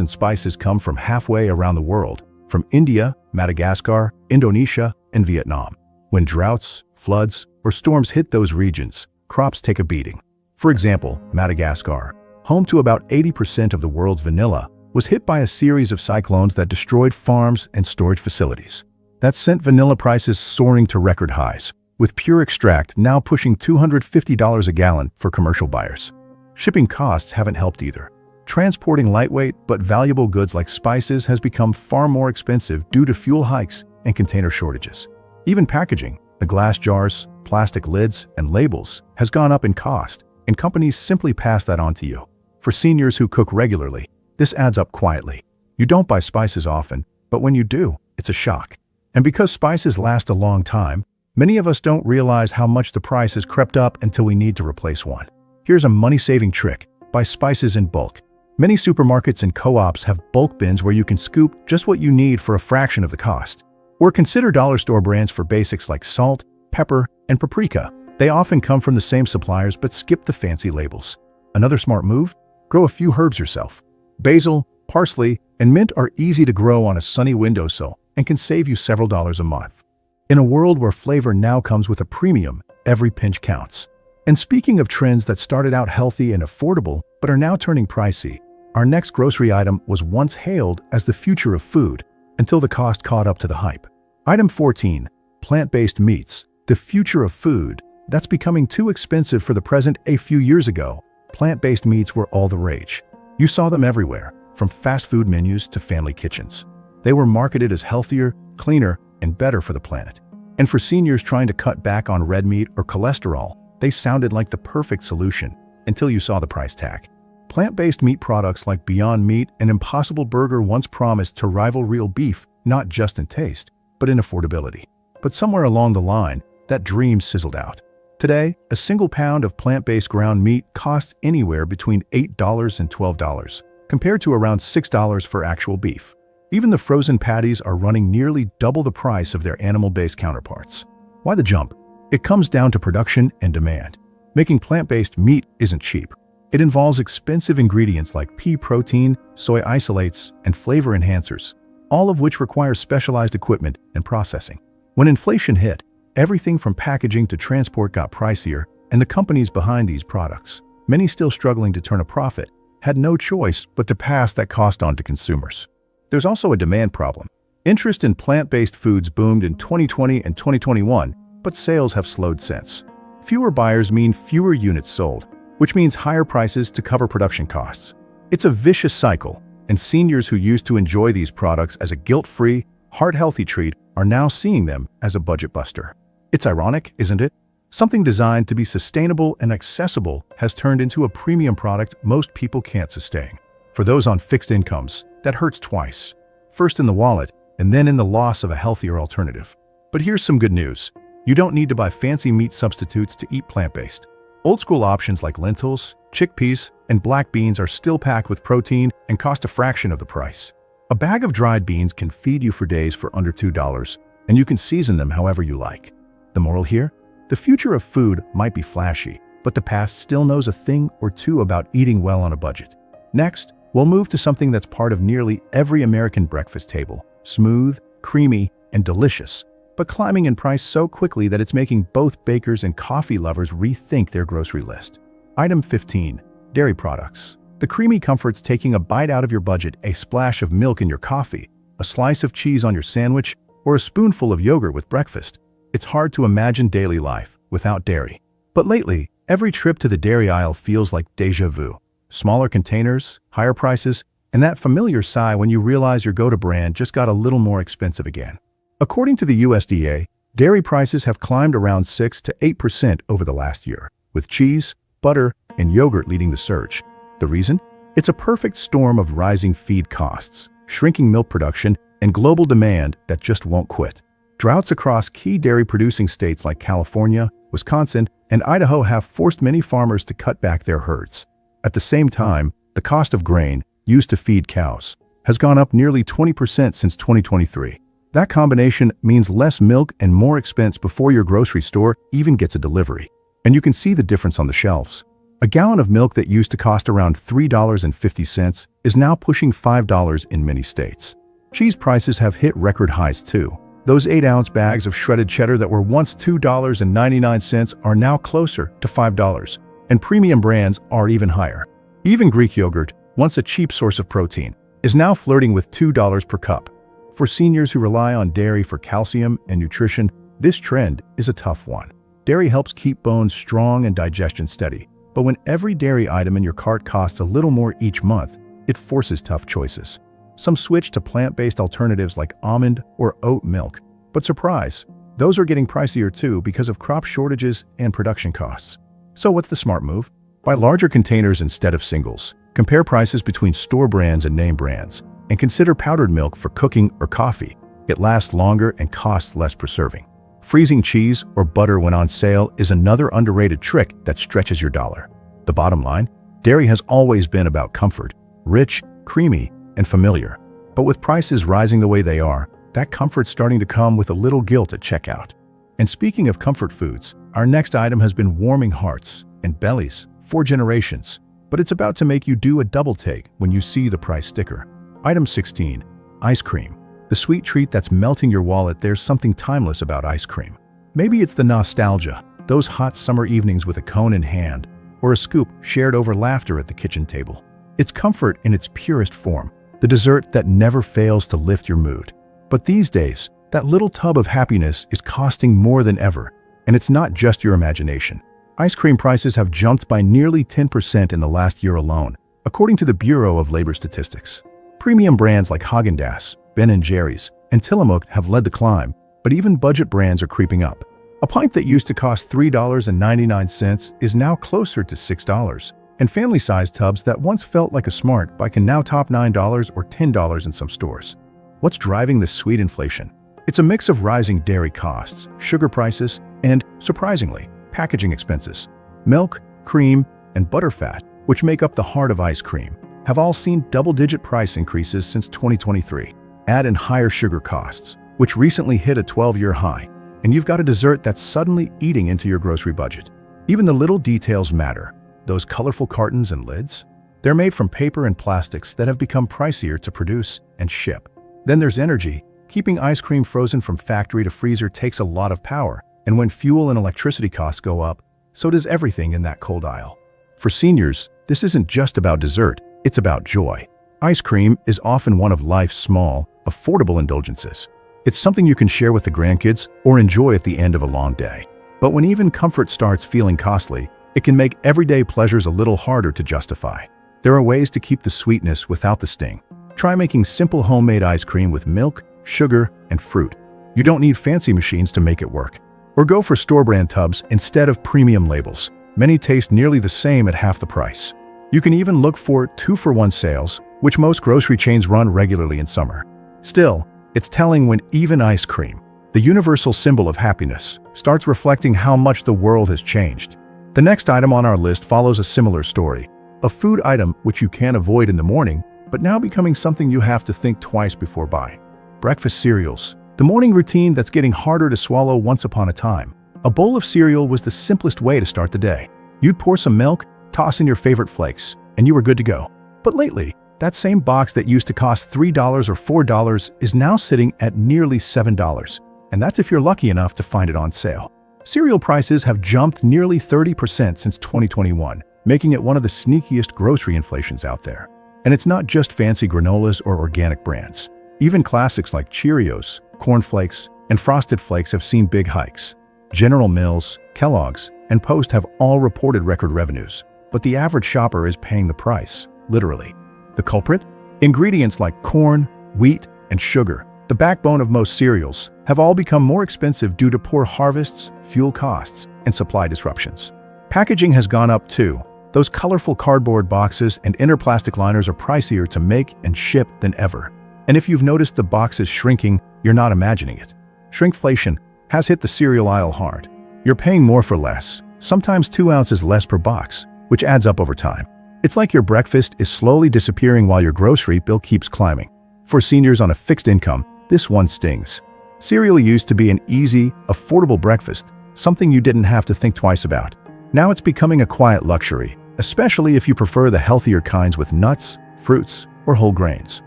and spices come from halfway around the world, from India, Madagascar, Indonesia, and Vietnam. When droughts, floods, or storms hit those regions, crops take a beating. For example, Madagascar, home to about 80% of the world's vanilla, was hit by a series of cyclones that destroyed farms and storage facilities. That sent vanilla prices soaring to record highs, with pure extract now pushing $250 a gallon for commercial buyers. Shipping costs haven't helped either. Transporting lightweight but valuable goods like spices has become far more expensive due to fuel hikes and container shortages. Even packaging, the glass jars, plastic lids, and labels has gone up in cost, and companies simply pass that on to you. For seniors who cook regularly, this adds up quietly. You don't buy spices often, but when you do, it's a shock. And because spices last a long time, many of us don't realize how much the price has crept up until we need to replace one. Here's a money-saving trick: buy spices in bulk. Many supermarkets and co-ops have bulk bins where you can scoop just what you need for a fraction of the cost. Or consider dollar store brands for basics like salt, pepper, and paprika. They often come from the same suppliers but skip the fancy labels. Another smart move? Grow a few herbs yourself. Basil, parsley, and mint are easy to grow on a sunny windowsill and can save you several dollars a month. In a world where flavor now comes with a premium, every pinch counts. And speaking of trends that started out healthy and affordable but are now turning pricey, our next grocery item was once hailed as the future of food until the cost caught up to the hype. Item 14, plant-based meats, the future of food. That's becoming too expensive for the present. A few years ago, plant-based meats were all the rage. You saw them everywhere, from fast food menus to family kitchens. They were marketed as healthier, cleaner, and better for the planet. And for seniors trying to cut back on red meat or cholesterol, they sounded like the perfect solution until you saw the price tag. Plant-based meat products like Beyond Meat and Impossible Burger once promised to rival real beef, not just in taste, but in affordability. But somewhere along the line, that dream sizzled out. Today, a single pound of plant-based ground meat costs anywhere between $8 and $12, compared to around $6 for actual beef. Even the frozen patties are running nearly double the price of their animal-based counterparts. Why the jump? It comes down to production and demand. Making plant-based meat isn't cheap. It involves expensive ingredients like pea protein, soy isolates, and flavor enhancers, all of which require specialized equipment and processing. When inflation hit, everything from packaging to transport got pricier, and the companies behind these products, many still struggling to turn a profit, had no choice but to pass that cost on to consumers. There's also a demand problem. Interest in plant-based foods boomed in 2020 and 2021, but sales have slowed since. Fewer buyers mean fewer units sold, which means higher prices to cover production costs. It's a vicious cycle, and seniors who used to enjoy these products as a guilt-free, heart-healthy treat are now seeing them as a budget buster. It's ironic, isn't it? Something designed to be sustainable and accessible has turned into a premium product most people can't sustain. For those on fixed incomes, that hurts twice. First in the wallet, and then in the loss of a healthier alternative. But here's some good news. You don't need to buy fancy meat substitutes to eat plant-based. Old-school options like lentils, chickpeas, and black beans are still packed with protein and cost a fraction of the price. A bag of dried beans can feed you for days for under $2, and you can season them however you like. The moral here? The future of food might be flashy, but the past still knows a thing or two about eating well on a budget. Next, we'll move to something that's part of nearly every American breakfast table. Smooth, creamy, and delicious, but climbing in price so quickly that it's making both bakers and coffee lovers rethink their grocery list. Item 15, dairy products. The creamy comforts taking a bite out of your budget, a splash of milk in your coffee, a slice of cheese on your sandwich, or a spoonful of yogurt with breakfast. It's hard to imagine daily life without dairy. But lately, every trip to the dairy aisle feels like déjà vu. Smaller containers, higher prices, and that familiar sigh when you realize your go-to brand just got a little more expensive again. According to the USDA, dairy prices have climbed around 6 to 8% over the last year, with cheese, butter, and yogurt leading the surge. The reason? It's a perfect storm of rising feed costs, shrinking milk production, and global demand that just won't quit. Droughts across key dairy-producing states like California, Wisconsin, and Idaho have forced many farmers to cut back their herds. At the same time, the cost of grain, used to feed cows, has gone up nearly 20% since 2023. That combination means less milk and more expense before your grocery store even gets a delivery. And you can see the difference on the shelves. A gallon of milk that used to cost around $3.50 is now pushing $5 in many states. Cheese prices have hit record highs too. Those 8-ounce bags of shredded cheddar that were once $2.99 are now closer to $5, and premium brands are even higher. Even Greek yogurt, once a cheap source of protein, is now flirting with $2 per cup. For seniors who rely on dairy for calcium and nutrition, this trend is a tough one. Dairy helps keep bones strong and digestion steady, but when every dairy item in your cart costs a little more each month, it forces tough choices. Some switch to plant-based alternatives like almond or oat milk. But surprise, Those are getting pricier too because of crop shortages and production costs. So what's the smart move? Buy larger containers instead of singles. Compare prices between store brands and name brands. And consider powdered milk for cooking or coffee. It lasts longer and costs less per serving. Freezing cheese or butter when on sale is another underrated trick that stretches your dollar. The bottom line, dairy has always been about comfort, rich, creamy, and familiar. But with prices rising the way they are, that comfort's starting to come with a little guilt at checkout. And speaking of comfort foods, our next item has been warming hearts and bellies for generations, but it's about to make you do a double take when you see the price sticker. Item 16, ice cream. The sweet treat that's melting your wallet. There's something timeless about ice cream. Maybe it's the nostalgia, those hot summer evenings with a cone in hand, or a scoop shared over laughter at the kitchen table. It's comfort in its purest form, the dessert that never fails to lift your mood. But these days, that little tub of happiness is costing more than ever, and it's not just your imagination. Ice cream prices have jumped by nearly 10% in the last year alone, according to the Bureau of Labor Statistics. Premium brands like Haagen-Dazs, Ben & Jerry's, and Tillamook have led the climb, but even budget brands are creeping up. A pint that used to cost $3.99 is now closer to $6, and family-sized tubs that once felt like a smart buy can now top $9 or $10 in some stores. What's driving this sweet inflation? It's a mix of rising dairy costs, sugar prices, and, surprisingly, packaging expenses. Milk, cream, and butterfat, which make up the heart of ice cream, have all seen double-digit price increases since 2023. Add in higher sugar costs, which recently hit a 12-year high, and you've got a dessert that's suddenly eating into your grocery budget. Even the little details matter. Those colorful cartons and lids? They're made from paper and plastics that have become pricier to produce and ship. Then there's energy. Keeping ice cream frozen from factory to freezer takes a lot of power, and when fuel and electricity costs go up, so does everything in that cold aisle. For seniors, this isn't just about dessert, it's about joy. Ice cream is often one of life's small, affordable indulgences. It's something you can share with the grandkids or enjoy at the end of a long day. But when even comfort starts feeling costly, it can make everyday pleasures a little harder to justify. There are ways to keep the sweetness without the sting. Try making simple homemade ice cream with milk, sugar, and fruit. You don't need fancy machines to make it work. Or go for store-brand tubs instead of premium labels. Many taste nearly the same at half the price. You can even look for 2-for-1 sales, which most grocery chains run regularly in summer. Still, it's telling when even ice cream, the universal symbol of happiness, starts reflecting how much the world has changed. The next item on our list follows a similar story. A food item which you can't avoid in the morning, but now becoming something you have to think twice before buying. Breakfast cereals. The morning routine that's getting harder to swallow. Once upon a time, a bowl of cereal was the simplest way to start the day. You'd pour some milk, toss in your favorite flakes, and you were good to go. But lately, that same box that used to cost $3 or $4 is now sitting at nearly $7, and that's if you're lucky enough to find it on sale. Cereal prices have jumped nearly 30% since 2021, making it one of the sneakiest grocery inflations out there. And it's not just fancy granolas or organic brands. Even classics like Cheerios, Corn Flakes, and Frosted Flakes have seen big hikes. General Mills, Kellogg's, and Post have all reported record revenues, but the average shopper is paying the price, literally. The culprit? Ingredients like corn, wheat, and sugar, the backbone of most cereals, have all become more expensive due to poor harvests, fuel costs, and supply disruptions. Packaging has gone up too. Those colorful cardboard boxes and inner plastic liners are pricier to make and ship than ever. And if you've noticed the boxes shrinking, you're not imagining it. Shrinkflation has hit the cereal aisle hard. You're paying more for less, sometimes 2 ounces less per box, which adds up over time. It's like your breakfast is slowly disappearing while your grocery bill keeps climbing. For seniors on a fixed income, this one stings. Cereal used to be an easy, affordable breakfast, something you didn't have to think twice about. Now it's becoming a quiet luxury, especially if you prefer the healthier kinds with nuts, fruits, or whole grains.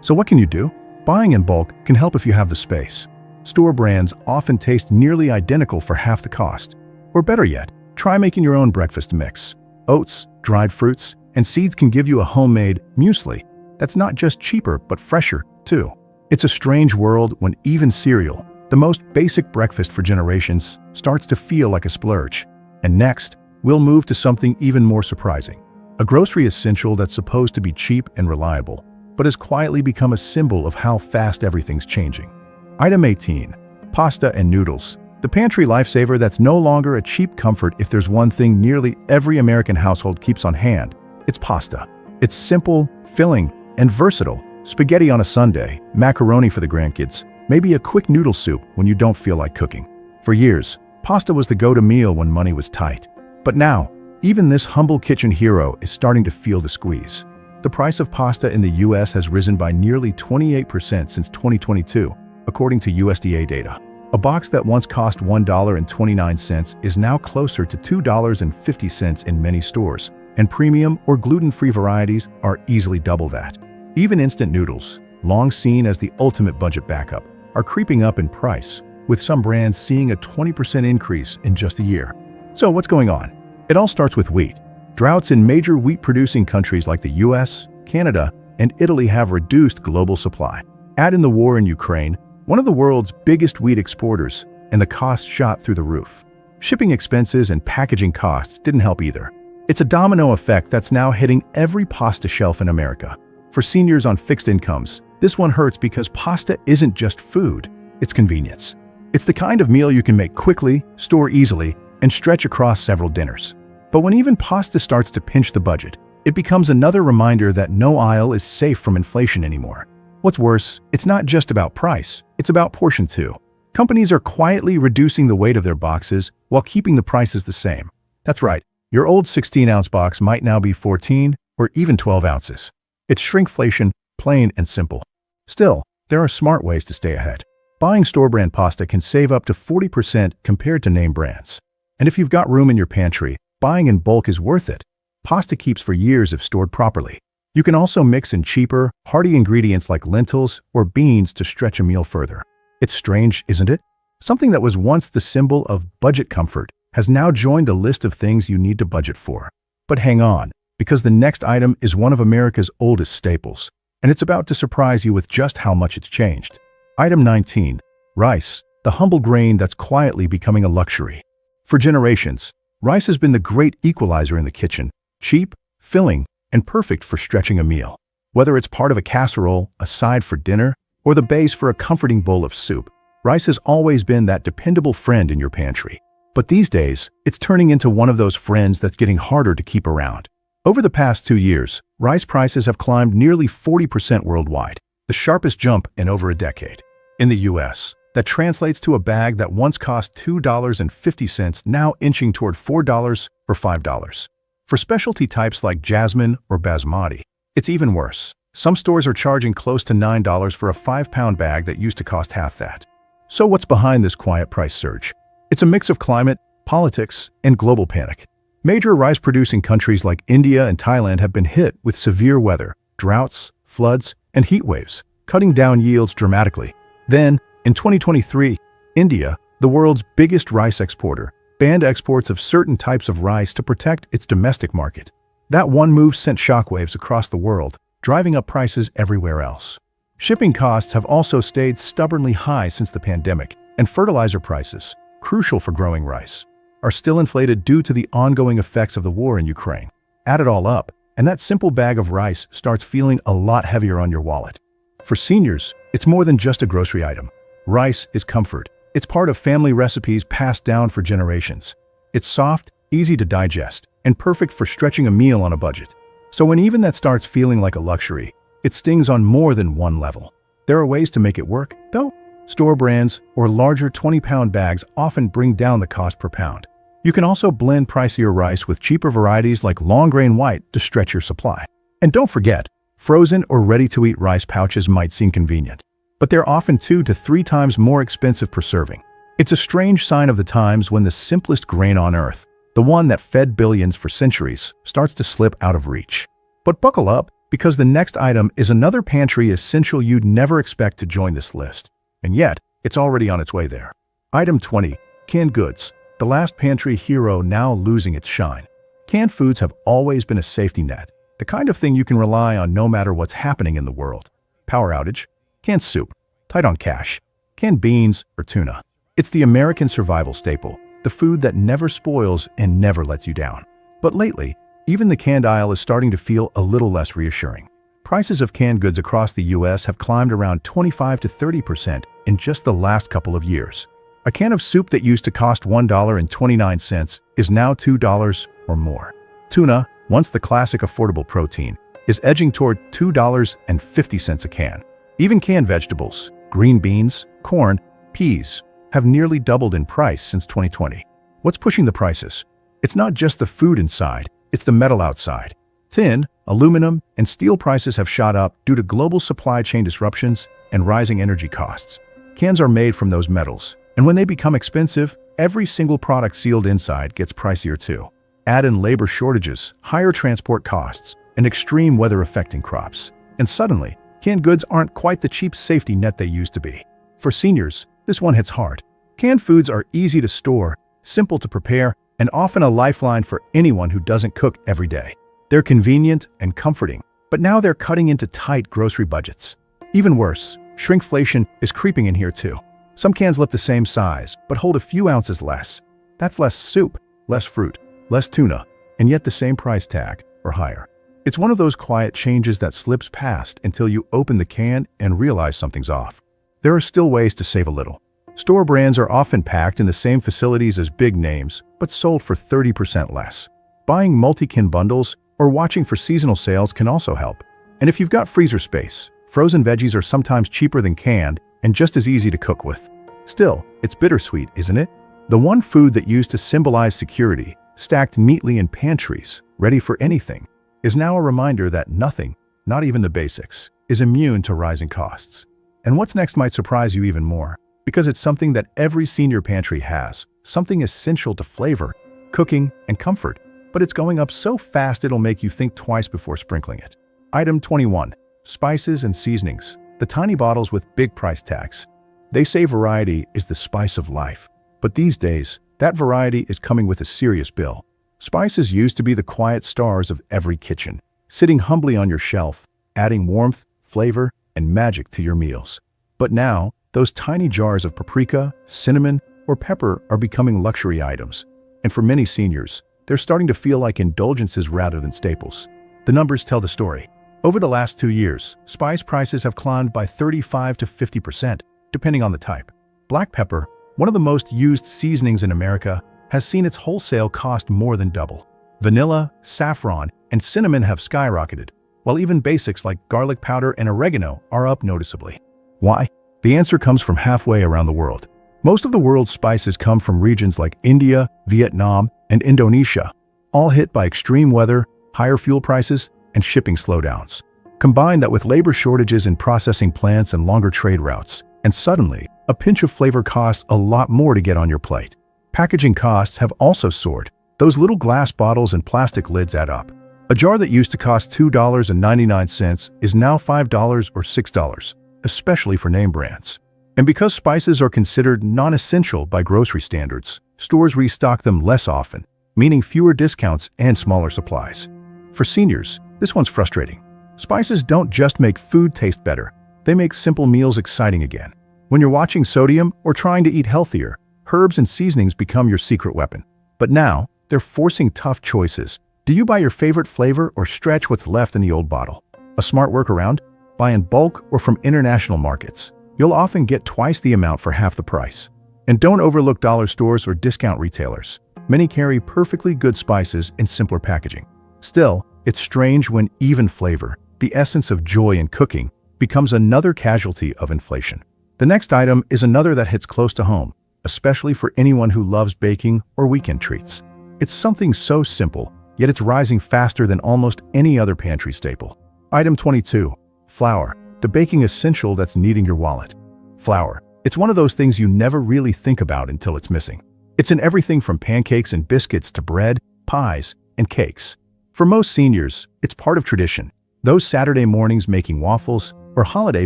So what can you do? Buying in bulk can help if you have the space. Store brands often taste nearly identical for half the cost. Or better yet, try making your own breakfast mix. Oats, dried fruits, and seeds can give you a homemade muesli that's not just cheaper but fresher, too. It's a strange world when even cereal, the most basic breakfast for generations, starts to feel like a splurge. And next, we'll move to something even more surprising. A grocery essential that's supposed to be cheap and reliable, but has quietly become a symbol of how fast everything's changing. Item 18. Pasta and noodles. The pantry lifesaver that's no longer a cheap comfort. If there's one thing nearly every American household keeps on hand, it's pasta. It's simple, filling, and versatile. Spaghetti on a Sunday, macaroni for the grandkids, maybe a quick noodle soup when you don't feel like cooking. For years, pasta was the go-to meal when money was tight. But now, even this humble kitchen hero is starting to feel the squeeze. The price of pasta in the US has risen by nearly 28% since 2022, according to USDA data. A box that once cost $1.29 is now closer to $2.50 in many stores, and premium or gluten-free varieties are easily double that. Even instant noodles, long seen as the ultimate budget backup, are creeping up in price, with some brands seeing a 20% increase in just a year. So what's going on? It all starts with wheat. Droughts in major wheat-producing countries like the US, Canada, and Italy have reduced global supply. Add in the war in Ukraine, one of the world's biggest wheat exporters, and the cost shot through the roof. Shipping expenses and packaging costs didn't help either. It's a domino effect that's now hitting every pasta shelf in America. For seniors on fixed incomes, this one hurts because pasta isn't just food, it's convenience. It's the kind of meal you can make quickly, store easily, and stretch across several dinners. But when even pasta starts to pinch the budget, it becomes another reminder that no aisle is safe from inflation anymore. What's worse, it's not just about price, it's about portion too. Companies are quietly reducing the weight of their boxes while keeping the prices the same. That's right, your old 16-ounce box might now be 14 or even 12 ounces. It's shrinkflation, plain and simple. Still, there are smart ways to stay ahead. Buying store-brand pasta can save up to 40% compared to name brands. And if you've got room in your pantry, buying in bulk is worth it. Pasta keeps for years if stored properly. You can also mix in cheaper, hearty ingredients like lentils or beans to stretch a meal further. It's strange, isn't it? Something that was once the symbol of budget comfort has now joined a list of things you need to budget for. But hang on, because the next item is one of America's oldest staples, and it's about to surprise you with just how much it's changed. Item 19. Rice, the humble grain that's quietly becoming a luxury. For generations, rice has been the great equalizer in the kitchen, cheap, filling, and perfect for stretching a meal. Whether it's part of a casserole, a side for dinner, or the base for a comforting bowl of soup, rice has always been that dependable friend in your pantry. But these days, it's turning into one of those friends that's getting harder to keep around. Over the past 2 years, rice prices have climbed nearly 40% worldwide, the sharpest jump in over a decade. In the US, that translates to a bag that once cost $2.50 now inching toward $4 or $5. For specialty types like jasmine or basmati, it's even worse. Some stores are charging close to $9 for a 5-pound bag that used to cost half that. So what's behind this quiet price surge? It's a mix of climate, politics, and global panic. Major rice-producing countries like India and Thailand have been hit with severe weather, droughts, floods, and heat waves, cutting down yields dramatically. Then, in 2023, India, the world's biggest rice exporter, banned exports of certain types of rice to protect its domestic market. That one move sent shockwaves across the world, driving up prices everywhere else. Shipping costs have also stayed stubbornly high since the pandemic, and fertilizer prices, crucial for growing rice, are still inflated due to the ongoing effects of the war in Ukraine. Add it all up, and that simple bag of rice starts feeling a lot heavier on your wallet. For seniors, it's more than just a grocery item. Rice is comfort. It's part of family recipes passed down for generations. It's soft, easy to digest, and perfect for stretching a meal on a budget. So when even that starts feeling like a luxury, it stings on more than one level. There are ways to make it work, though. Store brands or larger 20-pound bags often bring down the cost per pound. You can also blend pricier rice with cheaper varieties like long-grain white to stretch your supply. And don't forget, frozen or ready-to-eat rice pouches might seem convenient, but they're often 2 to 3 times more expensive per serving. It's a strange sign of the times when the simplest grain on earth, the one that fed billions for centuries, starts to slip out of reach. But buckle up, because the next item is another pantry essential you'd never expect to join this list. And yet, it's already on its way there. Item 20. Canned goods, the last pantry hero now losing its shine. Canned foods have always been a safety net, the kind of thing you can rely on no matter what's happening in the world. Power outage, canned soup, tight on cash, canned beans or tuna. It's the American survival staple, the food that never spoils and never lets you down. But lately, even the canned aisle is starting to feel a little less reassuring. Prices of canned goods across the US have climbed around 25 to 30% in just the last couple of years. A can of soup that used to cost $1.29 is now $2 or more. Tuna, once the classic affordable protein, is edging toward $2.50 a can. Even canned vegetables, green beans, corn, peas, have nearly doubled in price since 2020. What's pushing the prices? It's not just the food inside, it's the metal outside. Tin, aluminum, and steel prices have shot up due to global supply chain disruptions and rising energy costs. Cans are made from those metals, and when they become expensive, every single product sealed inside gets pricier too. Add in labor shortages, higher transport costs, and extreme weather affecting crops. And suddenly, canned goods aren't quite the cheap safety net they used to be. For seniors, this one hits hard. Canned foods are easy to store, simple to prepare, and often a lifeline for anyone who doesn't cook every day. They're convenient and comforting, but now they're cutting into tight grocery budgets. Even worse, shrinkflation is creeping in here too. Some cans look the same size, but hold a few ounces less. That's less soup, less fruit, less tuna, and yet the same price tag, or higher. It's one of those quiet changes that slips past until you open the can and realize something's off. There are still ways to save a little. Store brands are often packed in the same facilities as big names, but sold for 30% less. Buying multi-can bundles or watching for seasonal sales can also help. And if you've got freezer space, frozen veggies are sometimes cheaper than canned and just as easy to cook with. Still, it's bittersweet, isn't it? The one food that used to symbolize security, stacked neatly in pantries, ready for anything, is now a reminder that nothing, not even the basics, is immune to rising costs. And what's next might surprise you even more, because it's something that every senior pantry has, something essential to flavor, cooking, and comfort. But it's going up so fast it'll make you think twice before sprinkling it. Item 21. Spices and seasonings. The tiny bottles with big price tags. They say variety is the spice of life. But these days, that variety is coming with a serious bill. Spices used to be the quiet stars of every kitchen, sitting humbly on your shelf, adding warmth, flavor, and magic to your meals. But now, those tiny jars of paprika, cinnamon, or pepper are becoming luxury items. And for many seniors, they're starting to feel like indulgences rather than staples. The numbers tell the story. Over the last 2 years, spice prices have climbed by 35 to 50%, depending on the type. Black pepper, one of the most used seasonings in America, has seen its wholesale cost more than double. Vanilla, saffron, and cinnamon have skyrocketed, while even basics like garlic powder and oregano are up noticeably. Why? The answer comes from halfway around the world. Most of the world's spices come from regions like India, Vietnam, and Indonesia, all hit by extreme weather, higher fuel prices, and shipping slowdowns. Combine that with labor shortages in processing plants and longer trade routes, and suddenly, a pinch of flavor costs a lot more to get on your plate. Packaging costs have also soared. Those little glass bottles and plastic lids add up. A jar that used to cost $2.99 is now $5 or $6, especially for name brands. And because spices are considered non-essential by grocery standards, stores restock them less often, meaning fewer discounts and smaller supplies. For seniors, this one's frustrating. Spices don't just make food taste better, they make simple meals exciting again. When you're watching sodium or trying to eat healthier, herbs and seasonings become your secret weapon. But now, they're forcing tough choices. Do you buy your favorite flavor or stretch what's left in the old bottle? A smart workaround? Buy in bulk or from international markets. You'll often get twice the amount for half the price. And don't overlook dollar stores or discount retailers. Many carry perfectly good spices in simpler packaging. Still, it's strange when even flavor, the essence of joy in cooking, becomes another casualty of inflation. The next item is another that hits close to home, especially for anyone who loves baking or weekend treats. It's something so simple, yet it's rising faster than almost any other pantry staple. Item 22. Flour, the baking essential that's needing your wallet. Flour. It's one of those things you never really think about until it's missing. It's in everything from pancakes and biscuits to bread, pies, and cakes. For most seniors, it's part of tradition. Those Saturday mornings making waffles or holiday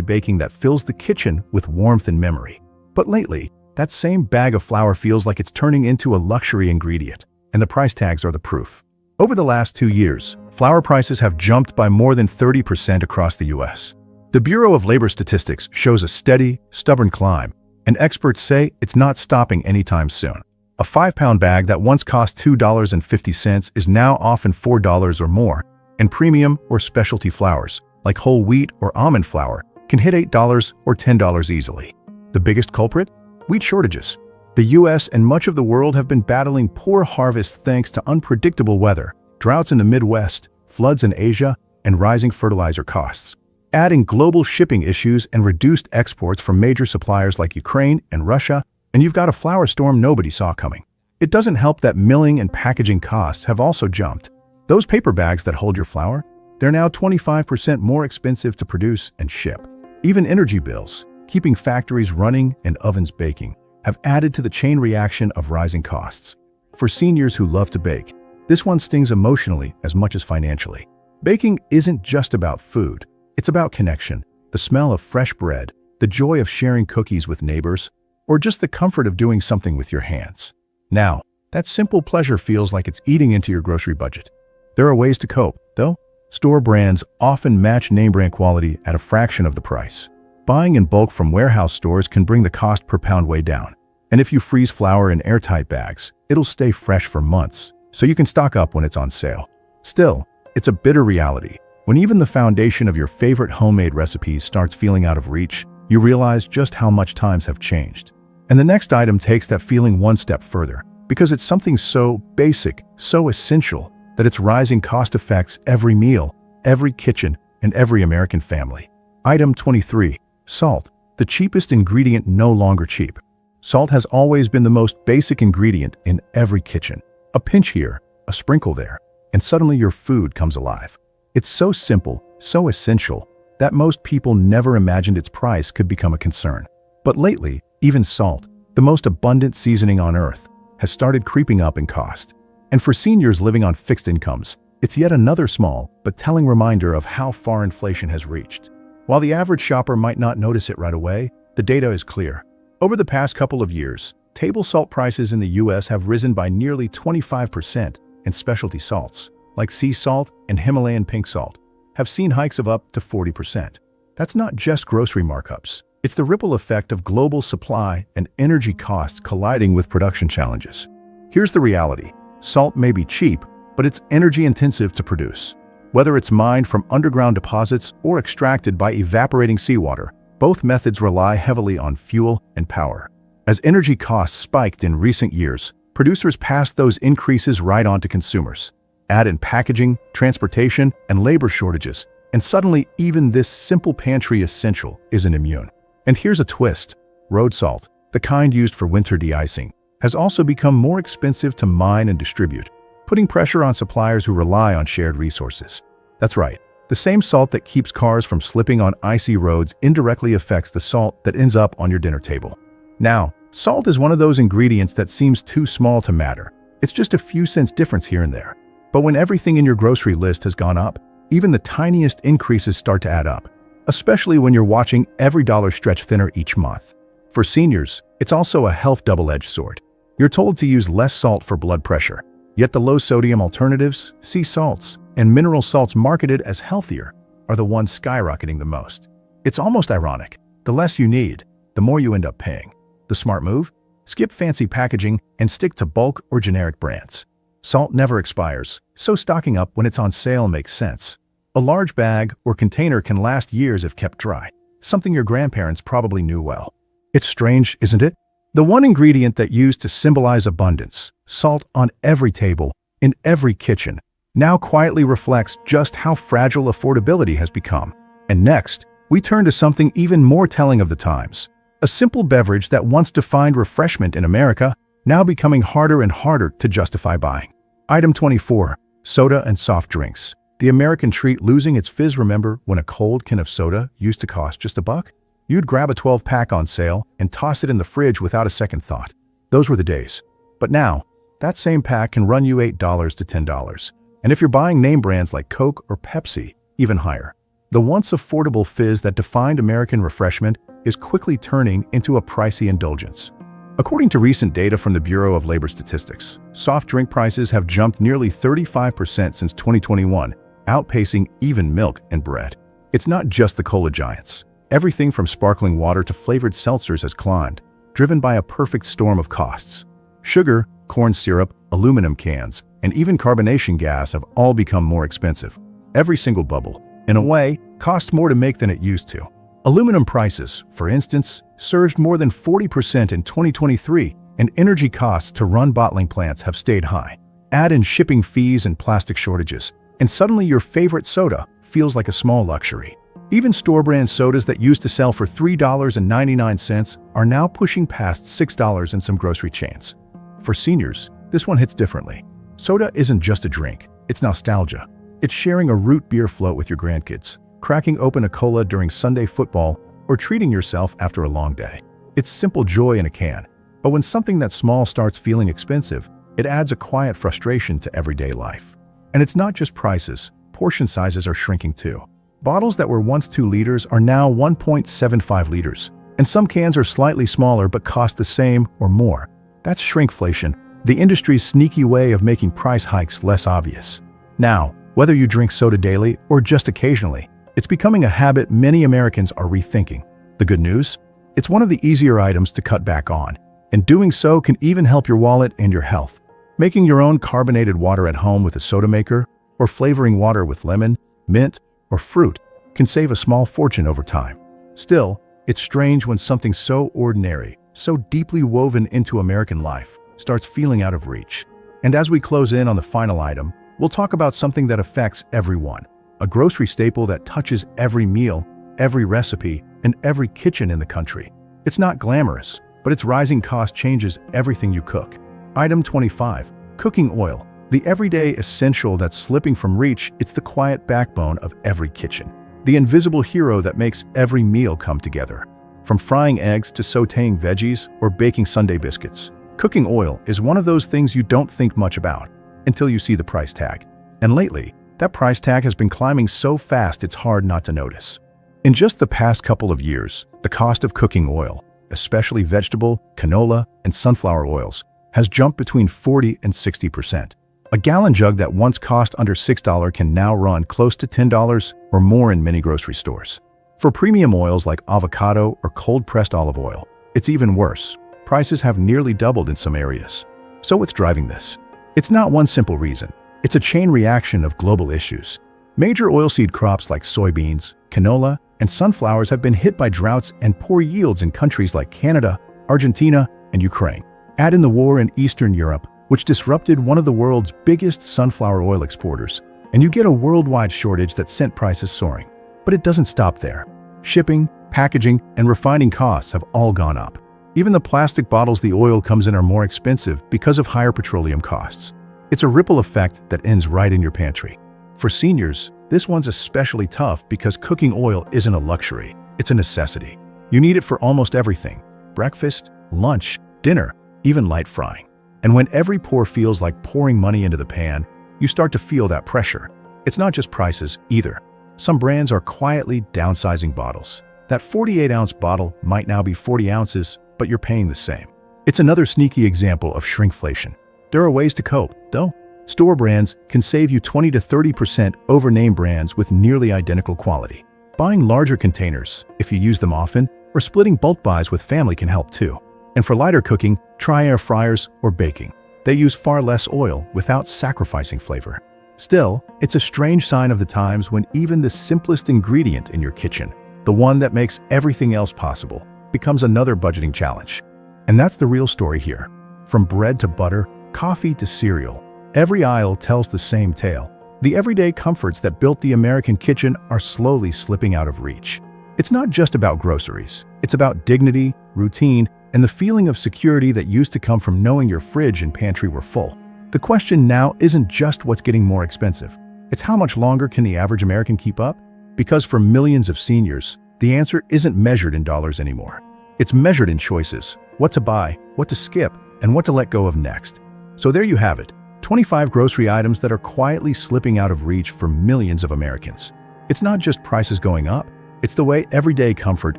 baking that fills the kitchen with warmth and memory. But lately, that same bag of flour feels like it's turning into a luxury ingredient, and the price tags are the proof. Over the last 2 years, flour prices have jumped by more than 30% across the US. The Bureau of Labor Statistics shows a steady, stubborn climb, and experts say it's not stopping anytime soon. A 5-pound bag that once cost $2.50 is now often $4 or more, and premium or specialty flours, like whole wheat or almond flour, can hit $8 or $10 easily. The biggest culprit? Wheat shortages. The US and much of the world have been battling poor harvests thanks to unpredictable weather, droughts in the Midwest, floods in Asia, and rising fertilizer costs. Adding global shipping issues and reduced exports from major suppliers like Ukraine and Russia, and you've got a flour storm nobody saw coming. It doesn't help that milling and packaging costs have also jumped. Those paper bags that hold your flour, they're now 25% more expensive to produce and ship. Even energy bills, keeping factories running and ovens baking, have added to the chain reaction of rising costs. For seniors who love to bake, this one stings emotionally as much as financially. Baking isn't just about food. It's about connection, the smell of fresh bread, the joy of sharing cookies with neighbors, or just the comfort of doing something with your hands. Now, that simple pleasure feels like it's eating into your grocery budget. There are ways to cope, though. Store brands often match name brand quality at a fraction of the price. Buying in bulk from warehouse stores can bring the cost per pound way down. And if you freeze flour in airtight bags, it'll stay fresh for months, so you can stock up when it's on sale. Still, it's a bitter reality. When even the foundation of your favorite homemade recipes starts feeling out of reach, you realize just how much times have changed. And the next item takes that feeling one step further, because it's something so basic, so essential, that its rising cost affects every meal, every kitchen, and every American family. Item 23. Salt. The cheapest ingredient no longer cheap. Salt has always been the most basic ingredient in every kitchen. A pinch here, a sprinkle there, and suddenly your food comes alive. It's so simple, so essential, that most people never imagined its price could become a concern. But lately, even salt, the most abundant seasoning on earth, has started creeping up in cost. And for seniors living on fixed incomes, it's yet another small but telling reminder of how far inflation has reached. While the average shopper might not notice it right away, the data is clear. Over the past couple of years, table salt prices in the US have risen by nearly 25%, and specialty salts, like sea salt and Himalayan pink salt, have seen hikes of up to 40%. That's not just grocery markups. It's the ripple effect of global supply and energy costs colliding with production challenges. Here's the reality. Salt may be cheap, but it's energy-intensive to produce. Whether it's mined from underground deposits or extracted by evaporating seawater, both methods rely heavily on fuel and power. As energy costs spiked in recent years, producers passed those increases right on to consumers. Add in packaging, transportation, and labor shortages, and suddenly even this simple pantry essential isn't immune. And here's a twist. Road salt, the kind used for winter de-icing, has also become more expensive to mine and distribute, putting pressure on suppliers who rely on shared resources. That's right, the same salt that keeps cars from slipping on icy roads indirectly affects the salt that ends up on your dinner table. Now, salt is one of those ingredients that seems too small to matter. It's just a few cents difference here and there. But when everything in your grocery list has gone up, even the tiniest increases start to add up, especially when you're watching every dollar stretch thinner each month. For seniors, it's also a health double-edged sword. You're told to use less salt for blood pressure, yet the low-sodium alternatives, sea salts, and mineral salts marketed as healthier are the ones skyrocketing the most. It's almost ironic. The less you need, the more you end up paying. The smart move? Skip fancy packaging and stick to bulk or generic brands. Salt never expires, so stocking up when it's on sale makes sense. A large bag or container can last years if kept dry, something your grandparents probably knew well. It's strange, isn't it? The one ingredient that used to symbolize abundance, salt on every table, in every kitchen, now quietly reflects just how fragile affordability has become. And next, we turn to something even more telling of the times. A simple beverage that once defined refreshment in America, now becoming harder and harder to justify buying. Item 24. Soda and soft drinks. The American treat losing its fizz. Remember when a cold can of soda used to cost just $1? You'd grab a 12-pack on sale and toss it in the fridge without a second thought. Those were the days. But now, that same pack can run you $8 to $10. And if you're buying name brands like Coke or Pepsi, even higher. The once affordable fizz that defined American refreshment is quickly turning into a pricey indulgence. According to recent data from the Bureau of Labor Statistics, soft drink prices have jumped nearly 35% since 2021, outpacing even milk and bread. It's not just the cola giants. Everything from sparkling water to flavored seltzers has climbed, driven by a perfect storm of costs. Sugar, corn syrup, aluminum cans, and even carbonation gas have all become more expensive. Every single bubble, in a way, costs more to make than it used to. Aluminum prices, for instance, surged more than 40% in 2023, and energy costs to run bottling plants have stayed high. Add in shipping fees and plastic shortages, and suddenly your favorite soda feels like a small luxury. Even store-brand sodas that used to sell for $3.99 are now pushing past $6 in some grocery chains. For seniors, this one hits differently. Soda isn't just a drink, it's nostalgia. It's sharing a root beer float with your grandkids, cracking open a cola during Sunday football, or treating yourself after a long day. It's simple joy in a can, but when something that small starts feeling expensive, it adds a quiet frustration to everyday life. And it's not just prices, portion sizes are shrinking too. Bottles that were once 2 liters are now 1.75 liters, and some cans are slightly smaller but cost the same or more. That's shrinkflation, the industry's sneaky way of making price hikes less obvious. Now, whether you drink soda daily or just occasionally, it's becoming a habit many Americans are rethinking. The good news? It's one of the easier items to cut back on, and doing so can even help your wallet and your health. Making your own carbonated water at home with a soda maker, or flavoring water with lemon, mint, or fruit can save a small fortune over time. Still, it's strange when something so ordinary, so deeply woven into American life, starts feeling out of reach. And as we close in on the final item, we'll talk about something that affects everyone, a grocery staple that touches every meal, every recipe, and every kitchen in the country. It's not glamorous, but its rising cost changes everything you cook. Item 25, cooking oil. The everyday essential that's slipping from reach, it's the quiet backbone of every kitchen. The invisible hero that makes every meal come together. From frying eggs to sautéing veggies or baking Sunday biscuits, cooking oil is one of those things you don't think much about until you see the price tag. And lately, that price tag has been climbing so fast it's hard not to notice. In just the past couple of years, the cost of cooking oil, especially vegetable, canola, and sunflower oils, has jumped between 40 and 60%. A gallon jug that once cost under $6 can now run close to $10 or more in many grocery stores. For premium oils like avocado or cold-pressed olive oil, it's even worse. Prices have nearly doubled in some areas. So what's driving this? It's not one simple reason. It's a chain reaction of global issues. Major oilseed crops like soybeans, canola, and sunflowers have been hit by droughts and poor yields in countries like Canada, Argentina, and Ukraine. Add in the war in Eastern Europe, which disrupted one of the world's biggest sunflower oil exporters, and you get a worldwide shortage that sent prices soaring. But it doesn't stop there. Shipping, packaging, and refining costs have all gone up. Even the plastic bottles the oil comes in are more expensive because of higher petroleum costs. It's a ripple effect that ends right in your pantry. For seniors, this one's especially tough because cooking oil isn't a luxury, it's a necessity. You need it for almost everything: breakfast, lunch, dinner, even light frying. And when every pour feels like pouring money into the pan, you start to feel that pressure. It's not just prices, either. Some brands are quietly downsizing bottles. That 48-ounce bottle might now be 40 ounces, but you're paying the same. It's another sneaky example of shrinkflation. There are ways to cope, though. Store brands can save you 20 to 30% over name brands with nearly identical quality. Buying larger containers, if you use them often, or splitting bulk buys with family can help too. And for lighter cooking, try air fryers or baking. They use far less oil without sacrificing flavor. Still, it's a strange sign of the times when even the simplest ingredient in your kitchen, the one that makes everything else possible, becomes another budgeting challenge. And that's the real story here. From bread to butter, coffee to cereal, every aisle tells the same tale. The everyday comforts that built the American kitchen are slowly slipping out of reach. It's not just about groceries. It's about dignity, routine, and the feeling of security that used to come from knowing your fridge and pantry were full. The question now isn't just what's getting more expensive. It's how much longer can the average American keep up? Because for millions of seniors, the answer isn't measured in dollars anymore. It's measured in choices: what to buy, what to skip, and what to let go of next. So there you have it, 25 grocery items that are quietly slipping out of reach for millions of Americans. It's not just prices going up, it's the way everyday comfort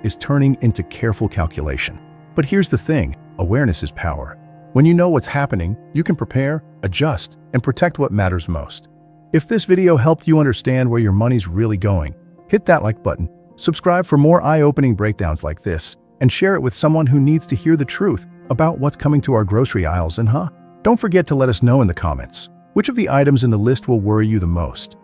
is turning into careful calculation. But here's the thing, awareness is power. When you know what's happening, you can prepare, adjust, and protect what matters most. If this video helped you understand where your money's really going, hit that like button, subscribe for more eye-opening breakdowns like this, and share it with someone who needs to hear the truth about what's coming to our grocery aisles. And don't forget to let us know in the comments, which of the items in the list will worry you the most.